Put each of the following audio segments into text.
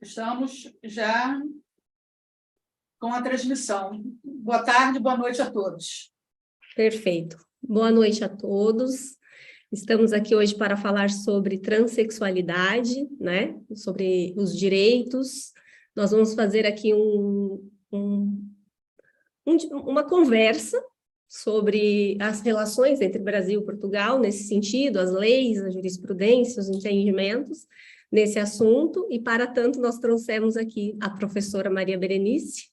Estamos já com a transmissão. Boa tarde, boa noite a todos. Perfeito. Boa noite a todos. Estamos aqui hoje para falar sobre transexualidade, né? Sobre os direitos. Nós vamos fazer aqui uma conversa sobre as relações entre Brasil e Portugal, nesse sentido, as leis, a jurisprudência, os entendimentos nesse assunto, e para tanto nós trouxemos aqui a professora Maria Berenice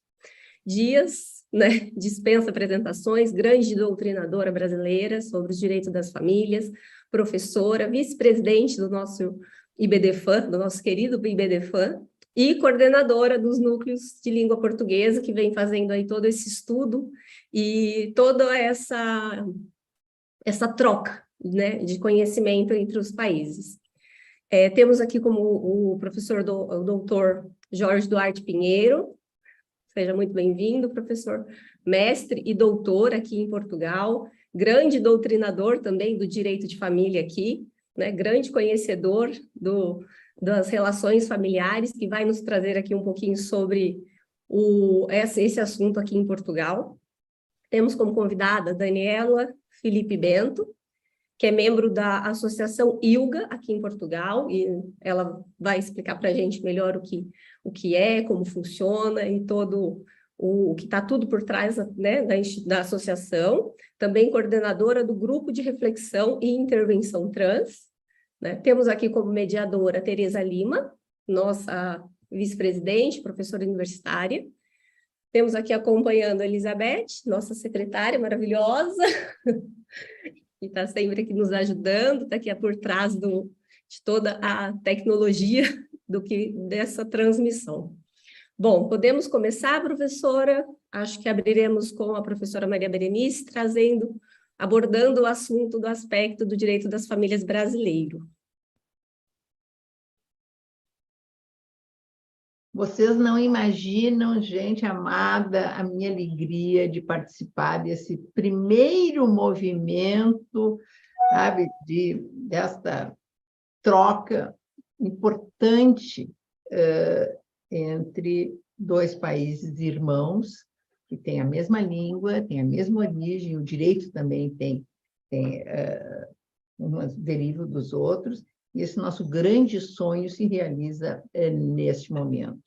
Dias, né, dispensa apresentações, grande doutrinadora brasileira sobre os direitos das famílias, professora, vice-presidente do nosso IBDFAN, do nosso querido IBDFAN, e coordenadora dos núcleos de língua portuguesa, que vem fazendo aí todo esse estudo e toda essa troca, né, de conhecimento entre os países. Temos aqui como o professor o doutor Jorge Duarte Pinheiro. Seja muito bem-vindo, professor, mestre e doutor aqui em Portugal, grande doutrinador também do direito de família aqui, né? Grande conhecedor das relações familiares, que vai nos trazer aqui um pouquinho sobre esse assunto aqui em Portugal. Temos como convidada Daniela Felipe Bento, que é membro da Associação ILGA aqui em Portugal, e ela vai explicar para a gente melhor o que é, como funciona e todo o que está tudo por trás, né, da associação. Também coordenadora do Grupo de Reflexão e Intervenção Trans, né? Temos aqui como mediadora Tereza Lima, nossa vice-presidente, professora universitária. Temos aqui acompanhando a Elizabeth, nossa secretária maravilhosa, que está sempre aqui nos ajudando, está aqui por trás de toda a tecnologia dessa transmissão. Bom, podemos começar, professora? Acho que abriremos com a professora Maria Berenice, abordando o assunto do aspecto do direito das famílias brasileiro. Vocês não imaginam, gente amada, a minha alegria de participar desse primeiro movimento, sabe, desta troca importante entre dois países irmãos, que têm a mesma língua, têm a mesma origem, o direito também tem umas deriva dos outros, e esse nosso grande sonho se realiza neste momento.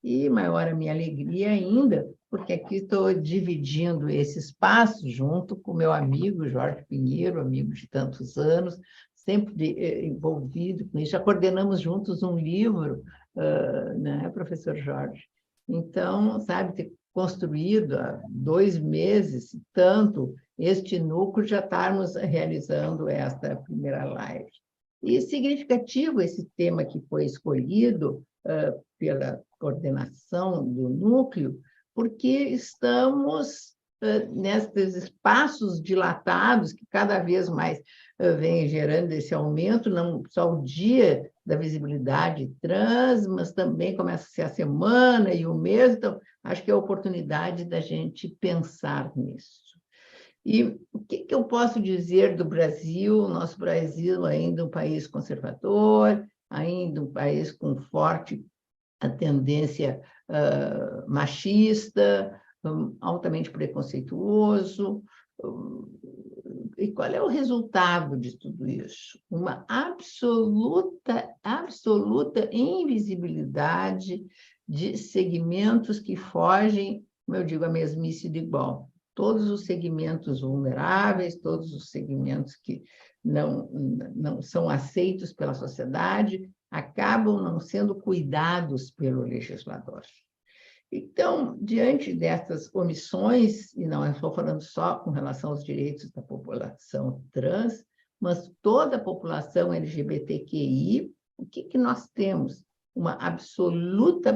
E maior a minha alegria ainda, porque aqui estou dividindo esse espaço junto com meu amigo Jorge Pinheiro, amigo de tantos anos, sempre envolvido com isso. Já coordenamos juntos um livro, né, professor Jorge? Então, sabe, ter construído há 2 meses, tanto este núcleo, já estarmos realizando esta primeira live. E significativo esse tema que foi escolhido pela coordenação do núcleo, porque estamos nesses espaços dilatados que cada vez mais vem gerando esse aumento, não só o dia da visibilidade trans, mas também começa a ser a semana e o mês, então acho que é a oportunidade da gente pensar nisso. E o que eu posso dizer do Brasil? Nosso Brasil ainda é um país conservador, ainda um país com forte tendência machista, altamente preconceituoso. E qual é o resultado de tudo isso? Uma absoluta invisibilidade de segmentos que fogem, como eu digo, a mesmice de igual. Todos os segmentos vulneráveis, todos os segmentos que não são aceitos pela sociedade, acabam não sendo cuidados pelo legislador. Então, diante dessas omissões, e não estou falando só com relação aos direitos da população trans, mas toda a população LGBTQI, o que nós temos? Uma absoluta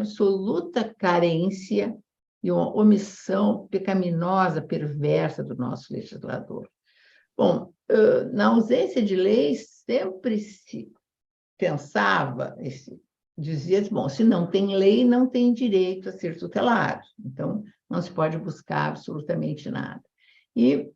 carência e uma omissão pecaminosa, perversa do nosso legislador. Bom, na ausência de leis, sempre se pensava, dizia, bom, se não tem lei, não tem direito a ser tutelado, então não se pode buscar absolutamente nada. E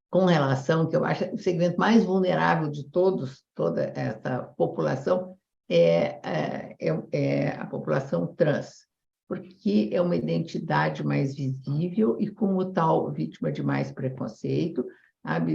com relação, que eu acho o segmento mais vulnerável de toda essa população, é a população trans, porque é uma identidade mais visível e, como tal, vítima de mais preconceito.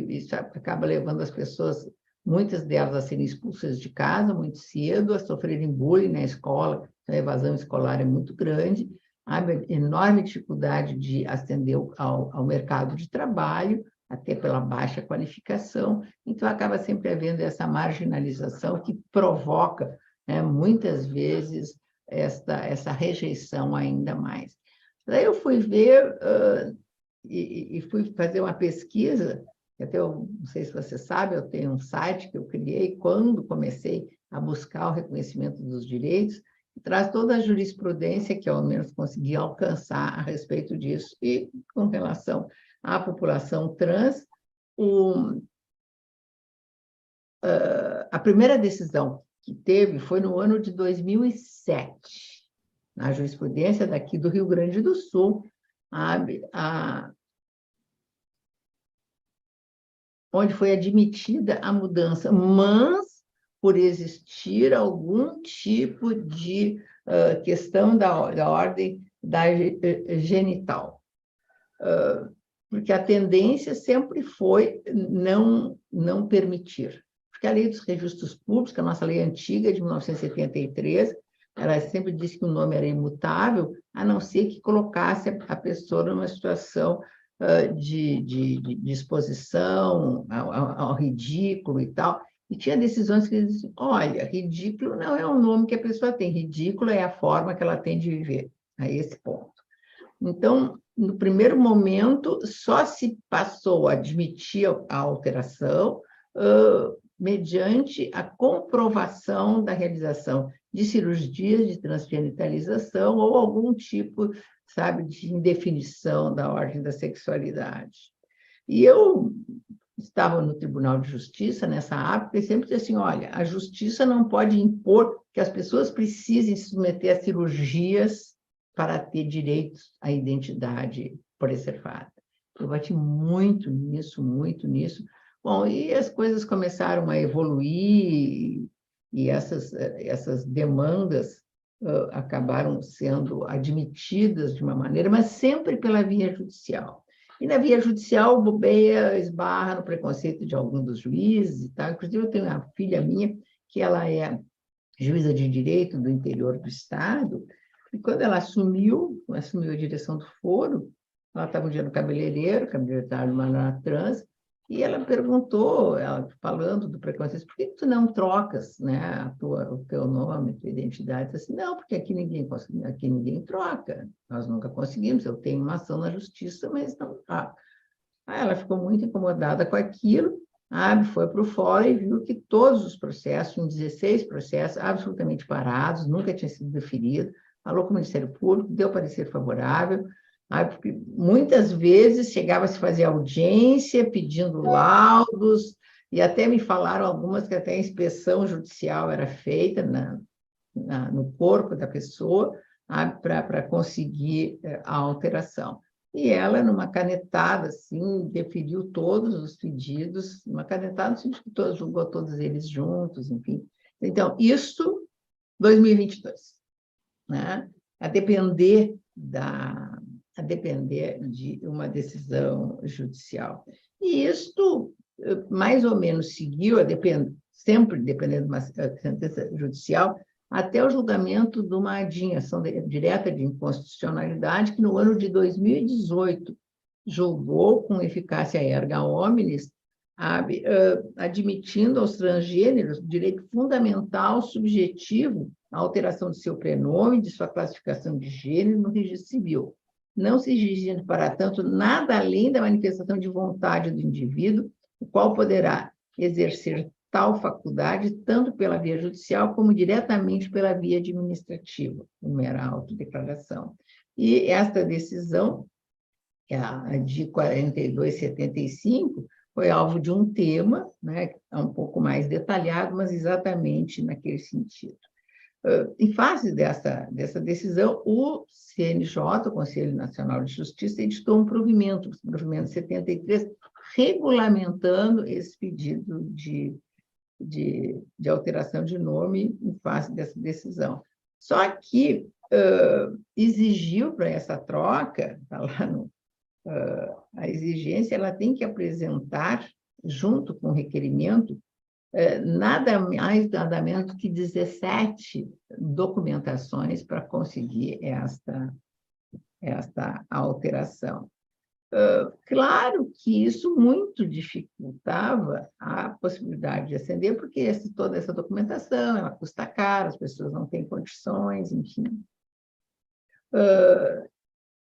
Isso acaba levando as pessoas, muitas delas, a serem expulsas de casa muito cedo, a sofrerem bullying na escola, a evasão escolar é muito grande, há enorme dificuldade de ascender ao mercado de trabalho, até pela baixa qualificação, então acaba sempre havendo essa marginalização que provoca, né, muitas vezes, essa rejeição ainda mais. Daí eu fui ver e fui fazer uma pesquisa, até eu não sei se você sabe, eu tenho um site que eu criei quando comecei a buscar o reconhecimento dos direitos, que traz toda a jurisprudência que, ao menos, consegui alcançar a respeito disso. E, com relação à população trans, a primeira decisão que teve foi no ano de 2007, na jurisprudência daqui do Rio Grande do Sul, onde foi admitida a mudança, mas por existir algum tipo de questão da ordem genital. Porque a tendência sempre foi não permitir. Porque a lei dos registros públicos, a nossa lei antiga, de 1973, ela sempre disse que o nome era imutável, a não ser que colocasse a pessoa numa situação de exposição ao ridículo e tal. E tinha decisões que diziam, olha, ridículo não é o nome que a pessoa tem, ridículo é a forma que ela tem de viver, a esse ponto. Então, no primeiro momento, só se passou a admitir a alteração mediante a comprovação da realização de cirurgias de transgenitalização ou algum tipo, sabe, de indefinição da ordem da sexualidade. E eu estava no Tribunal de Justiça nessa época e sempre disse assim, olha, a justiça não pode impor que as pessoas precisem se submeter a cirurgias para ter direitos à identidade preservada. Eu bati muito nisso, muito nisso. Bom, e as coisas começaram a evoluir e essas demandas acabaram sendo admitidas de uma maneira, mas sempre pela via judicial. E na via judicial, bobeia, esbarra no preconceito de algum dos juízes e tal. Inclusive, eu tenho uma filha minha, que ela é juíza de direito do interior do estado, e quando ela assumiu a direção do foro, ela estava um dia no cabeleireiro estava numa trans, e ela perguntou, ela falando do preconceito, por que tu não trocas, né, o teu nome, a tua identidade? Eu disse, não, porque aqui ninguém troca, nós nunca conseguimos, eu tenho uma ação na justiça, mas não troca. Aí ela ficou muito incomodada com aquilo, foi para o fórum e viu que todos os processos, 16 processos, absolutamente parados, nunca tinha sido deferido, falou com o Ministério Público, deu parecer favorável, porque muitas vezes chegava a se fazer audiência pedindo laudos, e até me falaram algumas que até a inspeção judicial era feita no corpo da pessoa para conseguir a alteração. E ela, numa canetada, assim, deferiu todos os pedidos, uma canetada, assim, julgou todos eles juntos, enfim. Então, isso, 2022, né? A depender de uma decisão judicial. E isto, mais ou menos, seguiu, sempre dependendo de uma sentença judicial, até o julgamento de uma ação direta de inconstitucionalidade, que no ano de 2018 julgou com eficácia erga omnes, admitindo aos transgêneros o direito fundamental subjetivo à alteração de seu prenome, de sua classificação de gênero no registro civil, não se exigindo, para tanto, nada além da manifestação de vontade do indivíduo, o qual poderá exercer tal faculdade tanto pela via judicial como diretamente pela via administrativa, uma mera autodeclaração. E esta decisão, a de 4275, foi alvo de um tema, né, um pouco mais detalhado, mas exatamente naquele sentido. Em face dessa decisão, o CNJ, o Conselho Nacional de Justiça, editou um provimento 73, regulamentando esse pedido de de alteração de nome em face dessa decisão. Só que exigiu para essa troca, está lá a exigência, ela tem que apresentar, junto com o requerimento, nada mais, nada menos que 17 documentações para conseguir esta alteração. Claro que isso muito dificultava a possibilidade de ascender, porque toda essa documentação, ela custa caro, as pessoas não têm condições, enfim.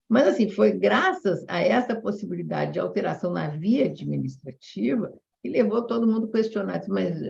Mas, assim, foi graças a essa possibilidade de alteração na via administrativa que levou todo mundo a questionar, mas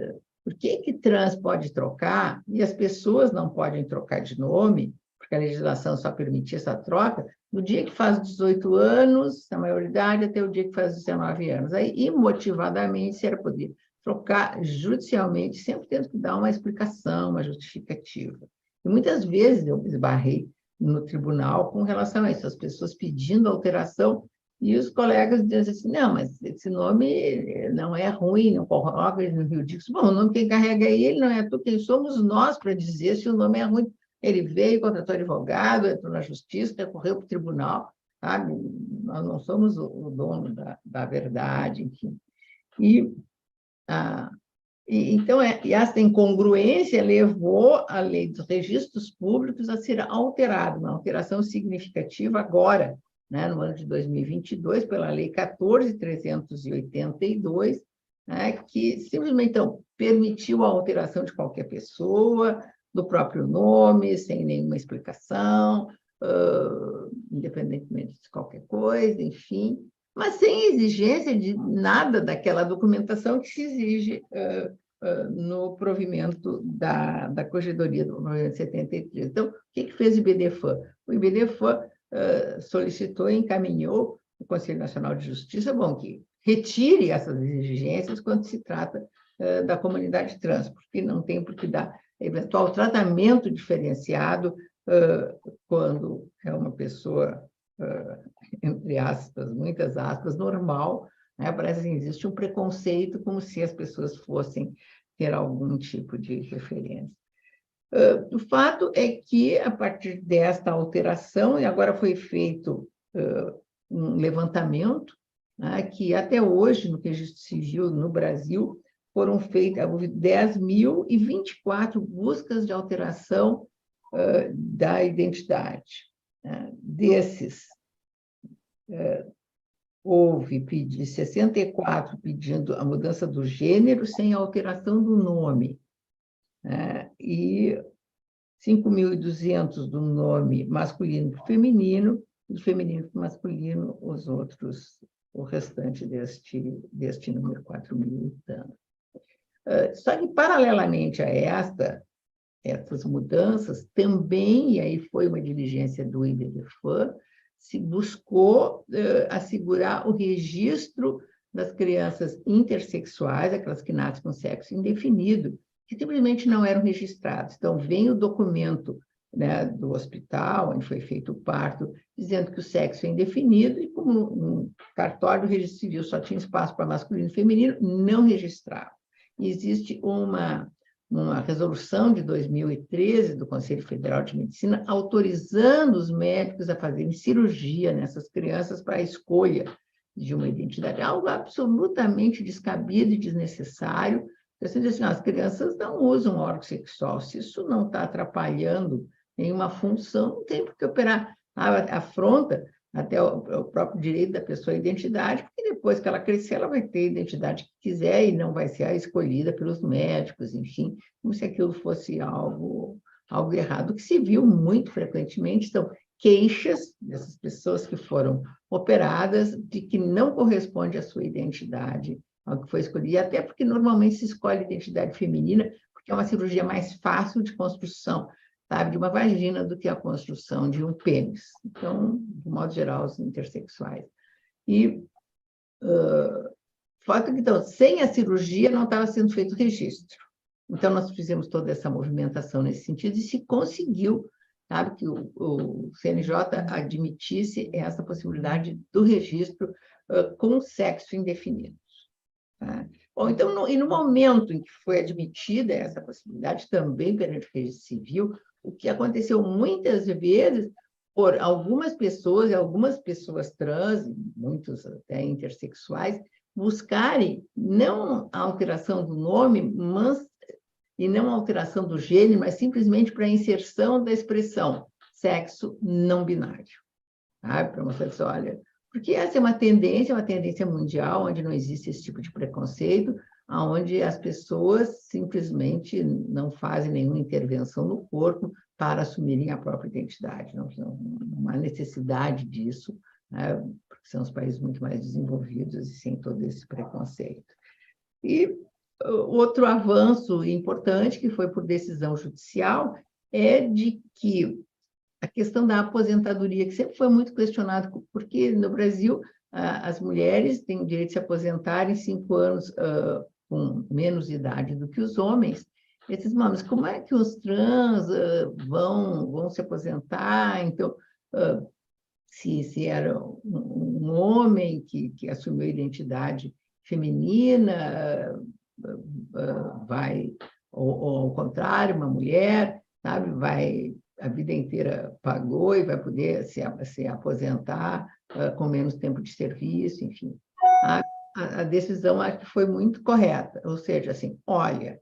por que trans pode trocar e as pessoas não podem trocar de nome, porque a legislação só permitia essa troca, no dia que faz 18 anos, a maioridade, até o dia que faz 19 anos. Aí, imotivadamente, se era poder trocar judicialmente, sempre tendo que dar uma explicação, uma justificativa. E muitas vezes eu esbarrei no tribunal com relação a isso, as pessoas pedindo alteração, e os colegas dizem assim, não, mas esse nome não é ruim, não coloca ele no Rio Dixo. Bom, o nome quem carrega é ele, não é tu, quem somos nós para dizer se o nome é ruim. Ele veio, contratou advogado, entrou na justiça, recorreu para o tribunal, sabe? Nós não somos o dono da verdade, enfim. Então, essa incongruência levou a lei dos registros públicos a ser alterada, uma alteração significativa agora, né, no ano de 2022, pela Lei 14.382, né, que simplesmente então, permitiu a alteração de qualquer pessoa, do próprio nome, sem nenhuma explicação, independentemente de qualquer coisa, enfim, mas sem exigência de nada daquela documentação que se exige no provimento da Corregedoria do 973. Então, o que fez o IBDFAN? O IBDFAN solicitou e encaminhou o Conselho Nacional de Justiça, bom, que retire essas exigências quando se trata da comunidade trans, porque não tem por que dar eventual tratamento diferenciado quando é uma pessoa, entre aspas, muitas aspas, normal, né? Parece que existe um preconceito como se as pessoas fossem ter algum tipo de referência. O fato é que, a partir desta alteração, e agora foi feito um levantamento, né, que até hoje, no registro civil no Brasil, foram feitas 10.024 buscas de alteração da identidade. Desses, houve 64 pedindo a mudança do gênero sem alteração do nome, e 5.200 do nome masculino para o feminino, e do feminino para o masculino, o restante deste número, 4.000 e tanto. Só que, paralelamente a essas mudanças, também, e aí foi uma diligência do IBDFAN, se buscou assegurar o registro das crianças intersexuais, aquelas que nascem com sexo indefinido, que simplesmente não eram registradas. Então, vem o documento, né, do hospital, onde foi feito o parto, dizendo que o sexo é indefinido, e como no cartório do registro civil só tinha espaço para masculino e feminino, não registrava. Existe uma resolução de 2013 do Conselho Federal de Medicina autorizando os médicos a fazerem cirurgia nessas crianças para a escolha de uma identidade. Algo absolutamente descabido e desnecessário. Assim, as crianças não usam órgão sexual. Se isso não está atrapalhando nenhuma função, não tem por que operar. Afronta até o próprio direito da pessoa à identidade, porque depois que ela crescer, ela vai ter a identidade que quiser e não vai ser a escolhida pelos médicos, enfim, como se aquilo fosse algo errado, o que se viu muito frequentemente. Então, queixas dessas pessoas que foram operadas de que não corresponde à sua identidade, ao que foi escolhido, e até porque normalmente se escolhe identidade feminina, porque é uma cirurgia mais fácil de construção, sabe, de uma vagina do que a construção de um pênis. Então, de modo geral, os intersexuais. E fato que, então, sem a cirurgia não estava sendo feito registro. Então, nós fizemos toda essa movimentação nesse sentido e se conseguiu, sabe, que o CNJ admitisse essa possibilidade do registro com sexo indefinido. Tá? Bom, então, no momento em que foi admitida essa possibilidade, também perante o registro civil, o que aconteceu muitas vezes por algumas pessoas trans, muitos até intersexuais, buscarem não a alteração do nome, e não a alteração do gênero, mas simplesmente para a inserção da expressão sexo não binário. Para mostrar assim, olha, porque essa é uma tendência mundial, onde não existe esse tipo de preconceito, onde as pessoas simplesmente não fazem nenhuma intervenção no corpo para assumirem a própria identidade. Não há necessidade disso, né? Porque são os países muito mais desenvolvidos e sem todo esse preconceito. E outro avanço importante, que foi por decisão judicial, é de que a questão da aposentadoria, que sempre foi muito questionado, porque no Brasil as mulheres têm o direito de se aposentar em 5 anos com menos idade do que os homens. Esses mas como é que os trans vão se aposentar? Então, se era um homem que assumiu a identidade feminina, vai, ou ao contrário, uma mulher, sabe, vai a vida inteira pagou e vai poder se aposentar com menos tempo de serviço, enfim. A decisão acho que foi muito correta, ou seja, assim, olha,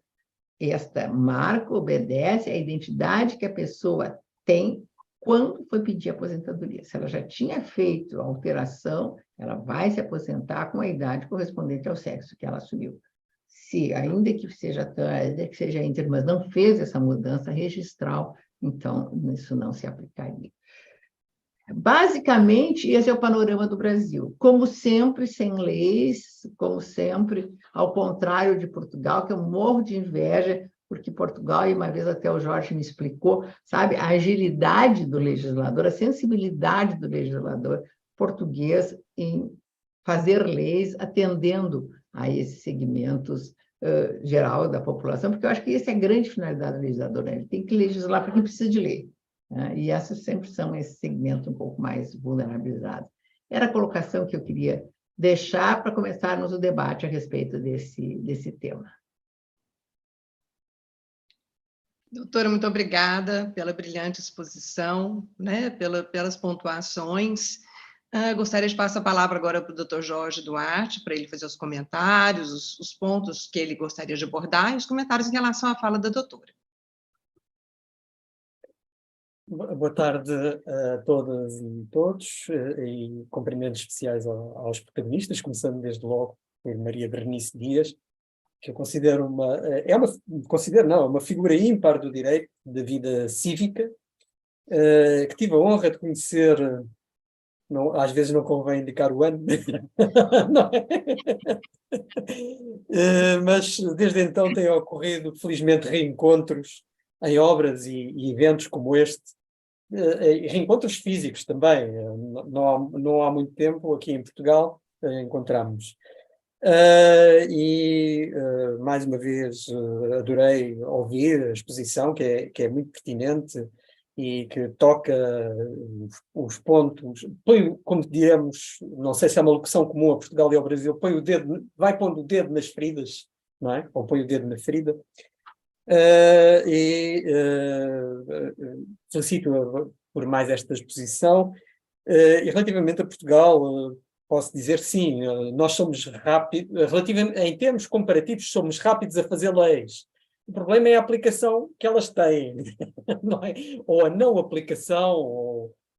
esta marca obedece à identidade que a pessoa tem quando foi pedir aposentadoria. Se ela já tinha feito a alteração, ela vai se aposentar com a idade correspondente ao sexo que ela assumiu. Se, ainda que seja trans, ainda que seja inter, mas não fez essa mudança registral, então isso não se aplicaria. Basicamente, esse é o panorama do Brasil. Como sempre, sem leis, como sempre, ao contrário de Portugal, que eu morro de inveja, porque Portugal, e uma vez até o Jorge me explicou, sabe, a agilidade do legislador, a sensibilidade do legislador português em fazer leis atendendo a esses segmentos geral da população, porque eu acho que essa é a grande finalidade do legislador, né? Ele tem que legislar para quem precisa de lei. E essas sempre são esse segmento um pouco mais vulnerabilizado. Era a colocação que eu queria deixar para começarmos o debate a respeito desse tema. Doutora, muito obrigada pela brilhante exposição, né, pelas pontuações. Gostaria de passar a palavra agora para o doutor Jorge Duarte, para ele fazer os comentários, os pontos que ele gostaria de abordar e os comentários em relação à fala da doutora. Boa tarde a todas e todos, e cumprimentos especiais aos protagonistas, começando desde logo por Maria Berenice Dias, que eu considero uma figura ímpar do direito, da vida cívica, que tive a honra de conhecer, às vezes não convém indicar o ano, não é? Mas desde então têm ocorrido, felizmente, reencontros em obras e eventos como este, reencontros físicos também. Não há muito tempo, aqui em Portugal, encontramos. Mais uma vez adorei ouvir a exposição, que é muito pertinente e que toca os pontos, como diremos, não sei se é uma locução comum a Portugal e ao Brasil, vai pondo o dedo nas feridas, não é? Ou põe o dedo na ferida. Felicito por mais esta exposição. E relativamente a Portugal, posso dizer sim, nós somos rápidos, em termos comparativos, somos rápidos a fazer leis. O problema é a aplicação que elas têm, não é? Ou a não aplicação,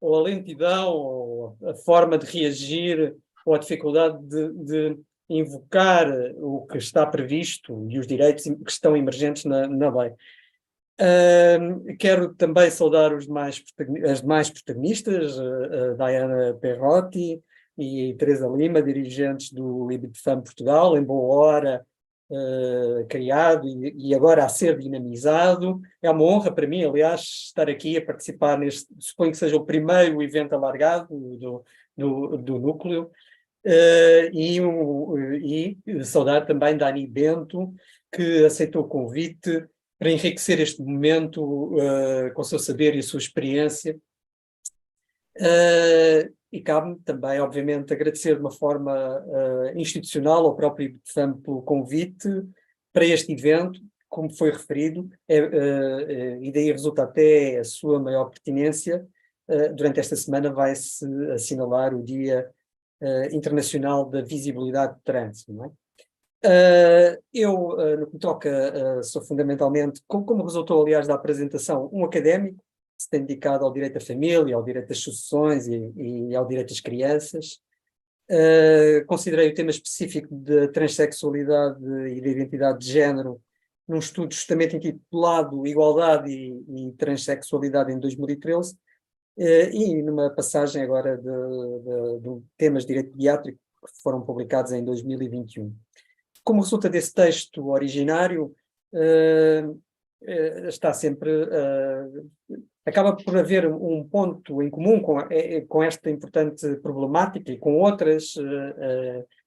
ou a lentidão, ou a forma de reagir, ou a dificuldade de invocar o que está previsto e os direitos que estão emergentes na lei. Quero também saudar as demais protagonistas, a Diana Perrotti e Teresa Lima, dirigentes do LibreFam Portugal, em boa hora criado e agora a ser dinamizado. É uma honra para mim, aliás, estar aqui a participar neste, suponho que seja o primeiro evento alargado do núcleo. E saudar também Dani Bento, que aceitou o convite para enriquecer este momento com o seu saber e a sua experiência. e cabe-me também, obviamente, agradecer de uma forma institucional ao próprio IBTFAM pelo convite para este evento, como foi referido, e daí resulta até a sua maior pertinência. Durante esta semana vai-se assinalar o Dia Internacional da Visibilidade de Trânsito, não é? Eu, no que me toca, sou fundamentalmente, como resultou, aliás, da apresentação, um académico que se tem dedicado ao direito da família, ao direito das sucessões e ao direito das crianças. Considerei o tema específico da transexualidade e da identidade de género num estudo justamente intitulado Igualdade e Transsexualidade em 2013, e numa passagem agora de temas de direito pediátrico que foram publicados em 2021. Como resulta desse texto originário, está sempre... acaba por haver um ponto em comum com esta importante problemática e com outras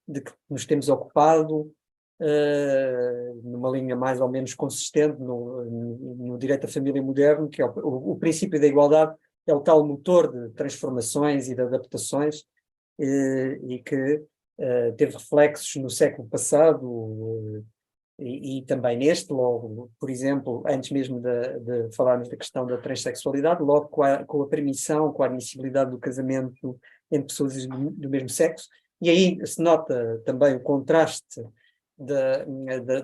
de que nos temos ocupado, numa linha mais ou menos consistente no direito da família moderno, que é o princípio da igualdade, é o tal motor de transformações e de adaptações, e que teve reflexos no século passado e também neste, logo, por exemplo, antes mesmo de falarmos da questão da transexualidade, logo com a permissão, com a admissibilidade do casamento entre pessoas do mesmo sexo, e aí se nota também o contraste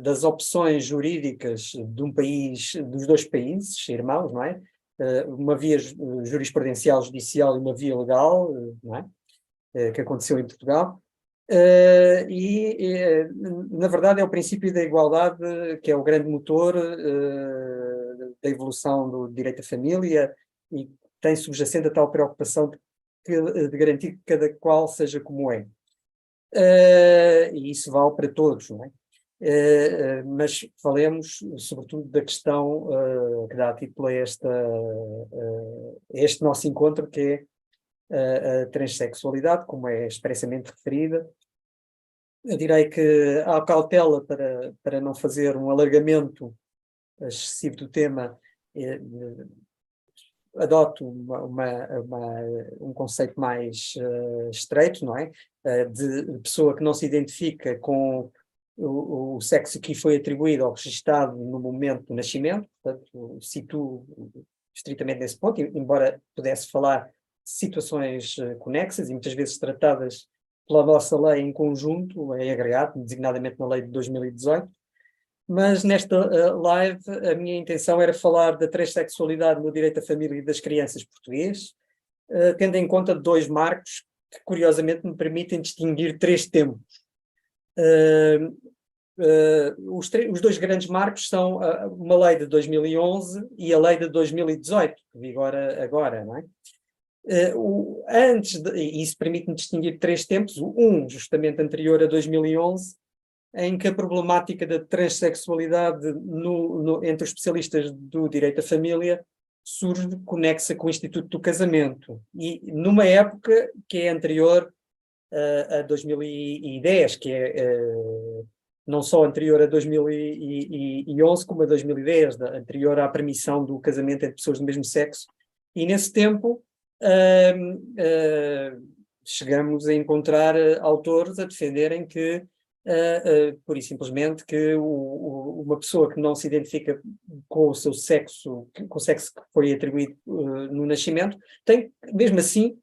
das opções jurídicas de um país, dos dois países irmãos, não é? Uma via jurisprudencial judicial e uma via legal, não é? Que aconteceu em Portugal. Na verdade, é o princípio da igualdade que é o grande motor da evolução do direito à família e tem subjacente a tal preocupação de garantir que cada qual seja como é. E isso vale para todos, não é? Mas falemos sobretudo da questão que dá título a este nosso encontro, que é a transexualidade, como é expressamente referida. Eu direi que há cautela para não fazer um alargamento excessivo do tema, adoto um conceito mais estreito, não é? De pessoa que não se identifica com o sexo que foi atribuído ou registado no momento do nascimento, portanto, situo estritamente nesse ponto, embora pudesse falar de situações conexas e muitas vezes tratadas pela nossa lei em conjunto, em agregado, designadamente na lei de 2018, mas nesta live a minha intenção era falar da transexualidade no direito à família e das crianças português, tendo em conta dois marcos que curiosamente me permitem distinguir três tempos. Os dois grandes marcos são uma lei de 2011 e a lei de 2018, que vigora agora, não é? Isso permite-me distinguir três tempos, um justamente anterior a 2011, em que a problemática da transexualidade entre os especialistas do direito à família surge conexa com o Instituto do Casamento, e numa época que é anterior a 2010, que é não só anterior a 2011, como a 2010, anterior à permissão do casamento entre pessoas do mesmo sexo, e nesse tempo chegamos a encontrar autores a defenderem que, pura e simplesmente, que uma pessoa que não se identifica com o seu sexo, com o sexo que foi atribuído no nascimento, tem, mesmo assim,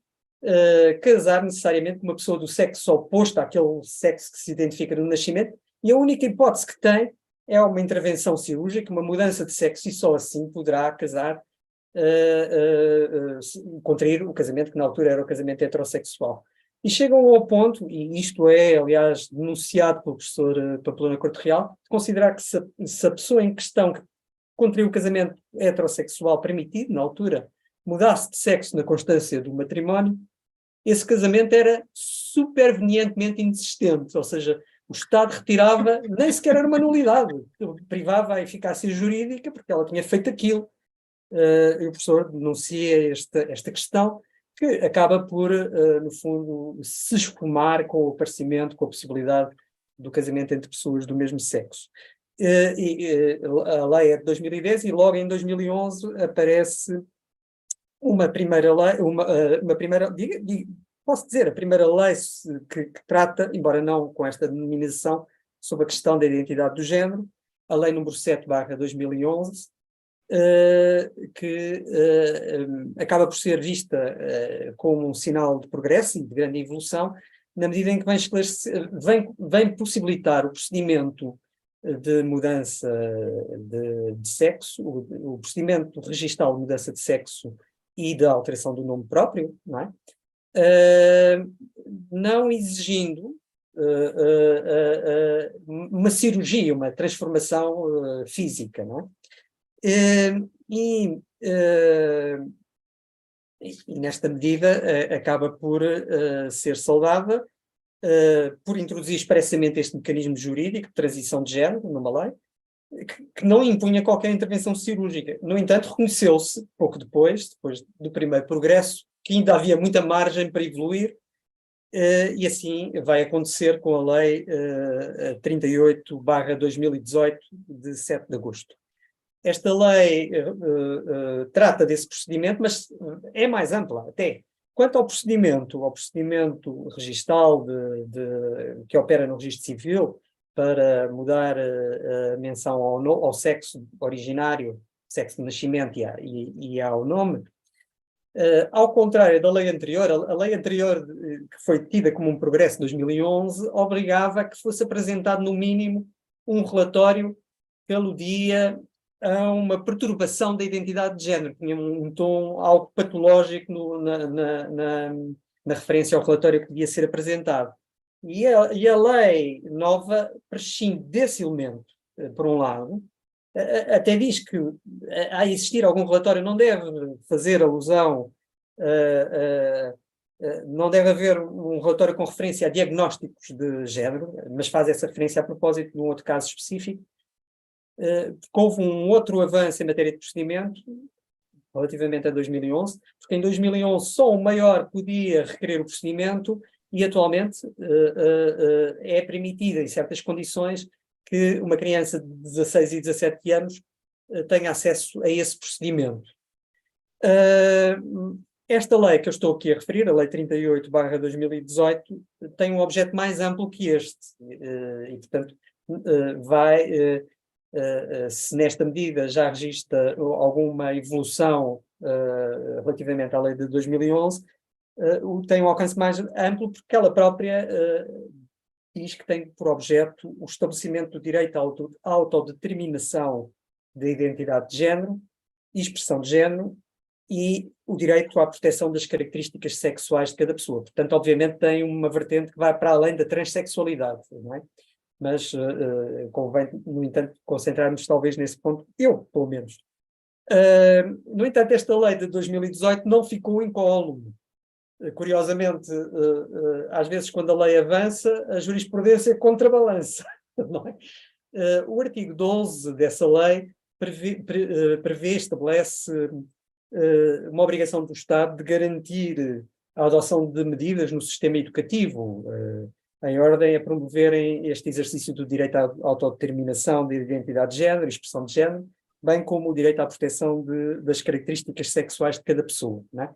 casar necessariamente com uma pessoa do sexo oposto àquele sexo que se identifica no nascimento, e a única hipótese que tem é uma intervenção cirúrgica, uma mudança de sexo, e só assim poderá casar, contrair o casamento que na altura era o casamento heterossexual. E chegam ao ponto, e isto é, aliás, denunciado pelo professor Pamplona Corte Real, de considerar que se a pessoa em questão que contraiu o casamento heterossexual permitido, na altura, mudasse de sexo na constância do matrimónio, esse casamento era supervenientemente inexistente, ou seja, o Estado retirava, nem sequer era uma nulidade, privava a eficácia jurídica porque ela tinha feito aquilo. E o professor denuncia esta questão, que acaba por, no fundo, se esfumar com o aparecimento, com a possibilidade do casamento entre pessoas do mesmo sexo. A lei é de 2010 e logo em 2011 aparece uma primeira lei, posso dizer, a primeira lei que trata, embora não com esta denominação, sobre a questão da identidade do género, a Lei número 7/2011, que acaba por ser vista como um sinal de progresso e de grande evolução, na medida em que vem possibilitar o procedimento de mudança de sexo, o procedimento registal de mudança de sexo e da alteração do nome próprio, não é? Não exigindo uma cirurgia, uma transformação física, não é? E nesta medida acaba por ser saudada por introduzir expressamente este mecanismo jurídico de transição de género numa lei, que não impunha qualquer intervenção cirúrgica. No entanto, reconheceu-se, pouco depois do primeiro progresso, que ainda havia muita margem para evoluir, e assim vai acontecer com a Lei 38/2018, de 7 de agosto. Esta lei trata desse procedimento, mas é mais ampla até. Quanto ao procedimento registal que opera no registro civil para mudar a menção ao sexo originário, sexo de nascimento e ao nome, ao contrário da lei anterior, a lei anterior, que foi tida como um progresso de 2011, obrigava a que fosse apresentado no mínimo um relatório pelo dia a uma perturbação da identidade de género, tinha um tom algo patológico na referência ao relatório que devia ser apresentado. E a lei nova prescinde desse elemento, por um lado, até diz que a existir algum relatório não deve fazer alusão, não deve haver um relatório com referência a diagnósticos de género, mas faz essa referência a propósito de um outro caso específico. Houve um outro avanço em matéria de procedimento, relativamente a 2011, porque em 2011 só o maior podia requerer o procedimento e atualmente é permitida, em certas condições, que uma criança de 16 e 17 anos tenha acesso a esse procedimento. Esta lei que eu estou aqui a referir, a Lei 38/2018, tem um objeto mais amplo que este, e portanto se nesta medida já registra alguma evolução relativamente à lei de 2011, tem um alcance mais amplo porque ela própria diz que tem por objeto o estabelecimento do direito à autodeterminação da identidade de género e expressão de género e o direito à proteção das características sexuais de cada pessoa. Portanto, obviamente tem uma vertente que vai para além da transexualidade, não é? Mas convém, no entanto, concentrarmos talvez nesse ponto, eu, pelo menos. No entanto, esta lei de 2018 não ficou incólume. Curiosamente, às vezes, quando a lei avança, a jurisprudência contrabalança, não é? O artigo 12 dessa lei estabelece uma obrigação do Estado de garantir a adoção de medidas no sistema educativo, em ordem a promoverem este exercício do direito à autodeterminação de identidade de género, expressão de género, bem como o direito à proteção das características sexuais de cada pessoa, não é?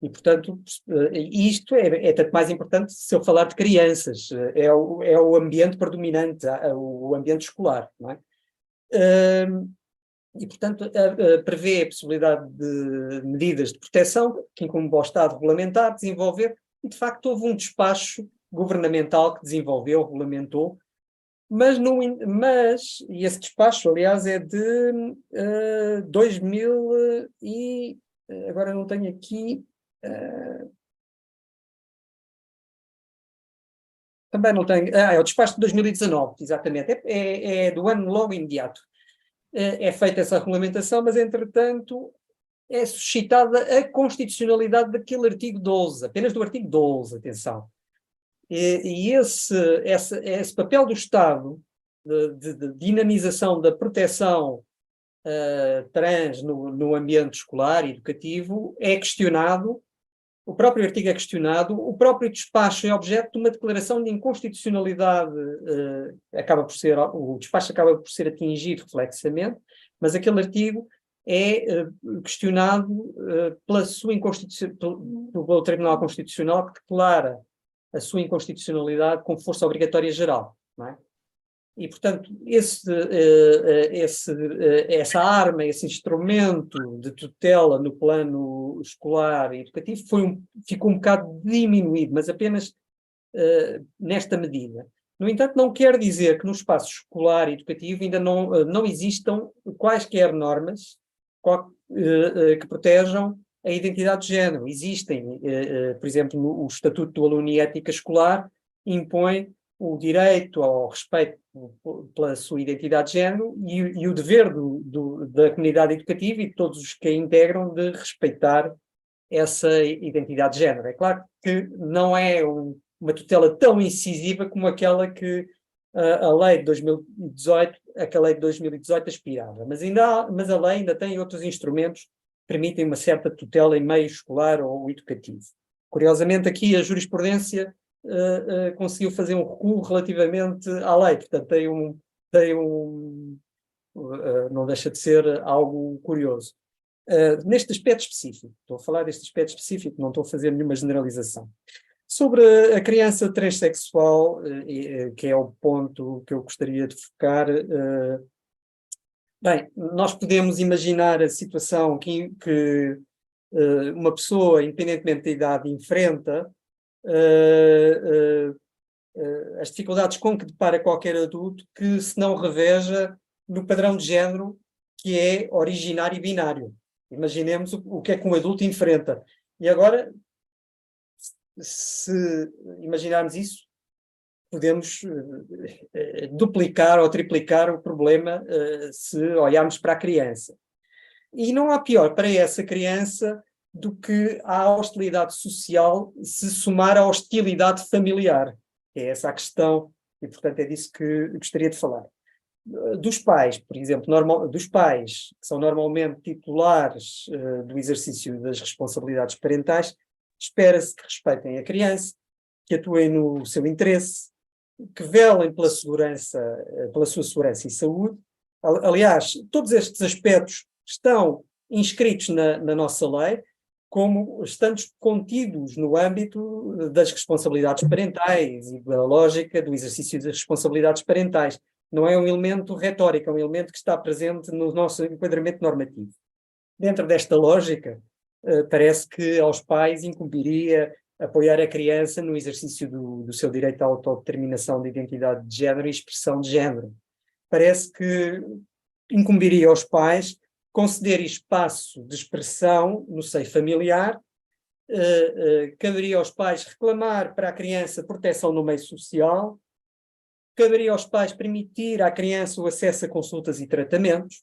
E, portanto, isto é tanto mais importante se eu falar de crianças, é o ambiente predominante, o ambiente escolar, não é? E, portanto, prevê a possibilidade de medidas de proteção que incumbe ao Estado regulamentar, desenvolver, e, de facto, houve um despacho governamental que desenvolveu, regulamentou, mas esse despacho, aliás, é de 2000 e... agora não tenho aqui... também não tenho... é o despacho de 2019, exatamente, é do ano logo imediato. É feita essa regulamentação, mas, entretanto, é suscitada a constitucionalidade daquele artigo 12, apenas do artigo 12, atenção. E esse papel do Estado de dinamização da proteção trans no ambiente escolar e educativo é questionado, o próprio artigo é questionado, o próprio despacho é objeto de uma declaração de inconstitucionalidade, o despacho acaba por ser atingido reflexamente, mas aquele artigo é questionado pelo Tribunal Constitucional, que declara a sua inconstitucionalidade com força obrigatória geral, não é? E, portanto, essa arma, esse instrumento de tutela no plano escolar e educativo ficou um bocado diminuído, mas apenas nesta medida. No entanto, não quer dizer que no espaço escolar e educativo ainda não existam quaisquer normas que protejam a identidade de género. Existem, por exemplo, o Estatuto do Aluno e Ética Escolar impõe o direito ao respeito pela sua identidade de género e o dever da comunidade educativa e de todos os que a integram de respeitar essa identidade de género. É claro que não é uma tutela tão incisiva como aquela que a lei de 2018, aquela lei de 2018 aspirava, mas a lei ainda tem outros instrumentos que permitem uma certa tutela em meio escolar ou educativo. Curiosamente, aqui a jurisprudência conseguiu fazer um recuo relativamente à lei, portanto não deixa de ser algo curioso. Neste aspecto específico, estou a falar deste aspecto específico, não estou a fazer nenhuma generalização. Sobre a criança transexual, que é o ponto que eu gostaria de focar, bem, nós podemos imaginar a situação que uma pessoa, independentemente da idade, enfrenta, as dificuldades com que depara qualquer adulto que se não reveja no padrão de género que é originário e binário. Imaginemos o que é que um adulto enfrenta. E agora, se imaginarmos isso, podemos duplicar ou triplicar o problema se olharmos para a criança. E não há pior para essa criança do que a hostilidade social se somar à hostilidade familiar. É essa a questão, e portanto é disso que gostaria de falar. Dos pais, por exemplo, dos pais que são normalmente titulares do exercício das responsabilidades parentais, espera-se que respeitem a criança, que atuem no seu interesse, que velem pela sua segurança e saúde. Aliás, todos estes aspectos estão inscritos na nossa lei, como estando contidos no âmbito das responsabilidades parentais e da lógica do exercício das responsabilidades parentais. Não é um elemento retórico, é um elemento que está presente no nosso enquadramento normativo. Dentro desta lógica, parece que aos pais incumbiria apoiar a criança no exercício do seu direito à autodeterminação de identidade de género e expressão de género. Parece que incumbiria aos pais conceder espaço de expressão no seio familiar, caberia aos pais reclamar para a criança proteção no meio social, caberia aos pais permitir à criança o acesso a consultas e tratamentos,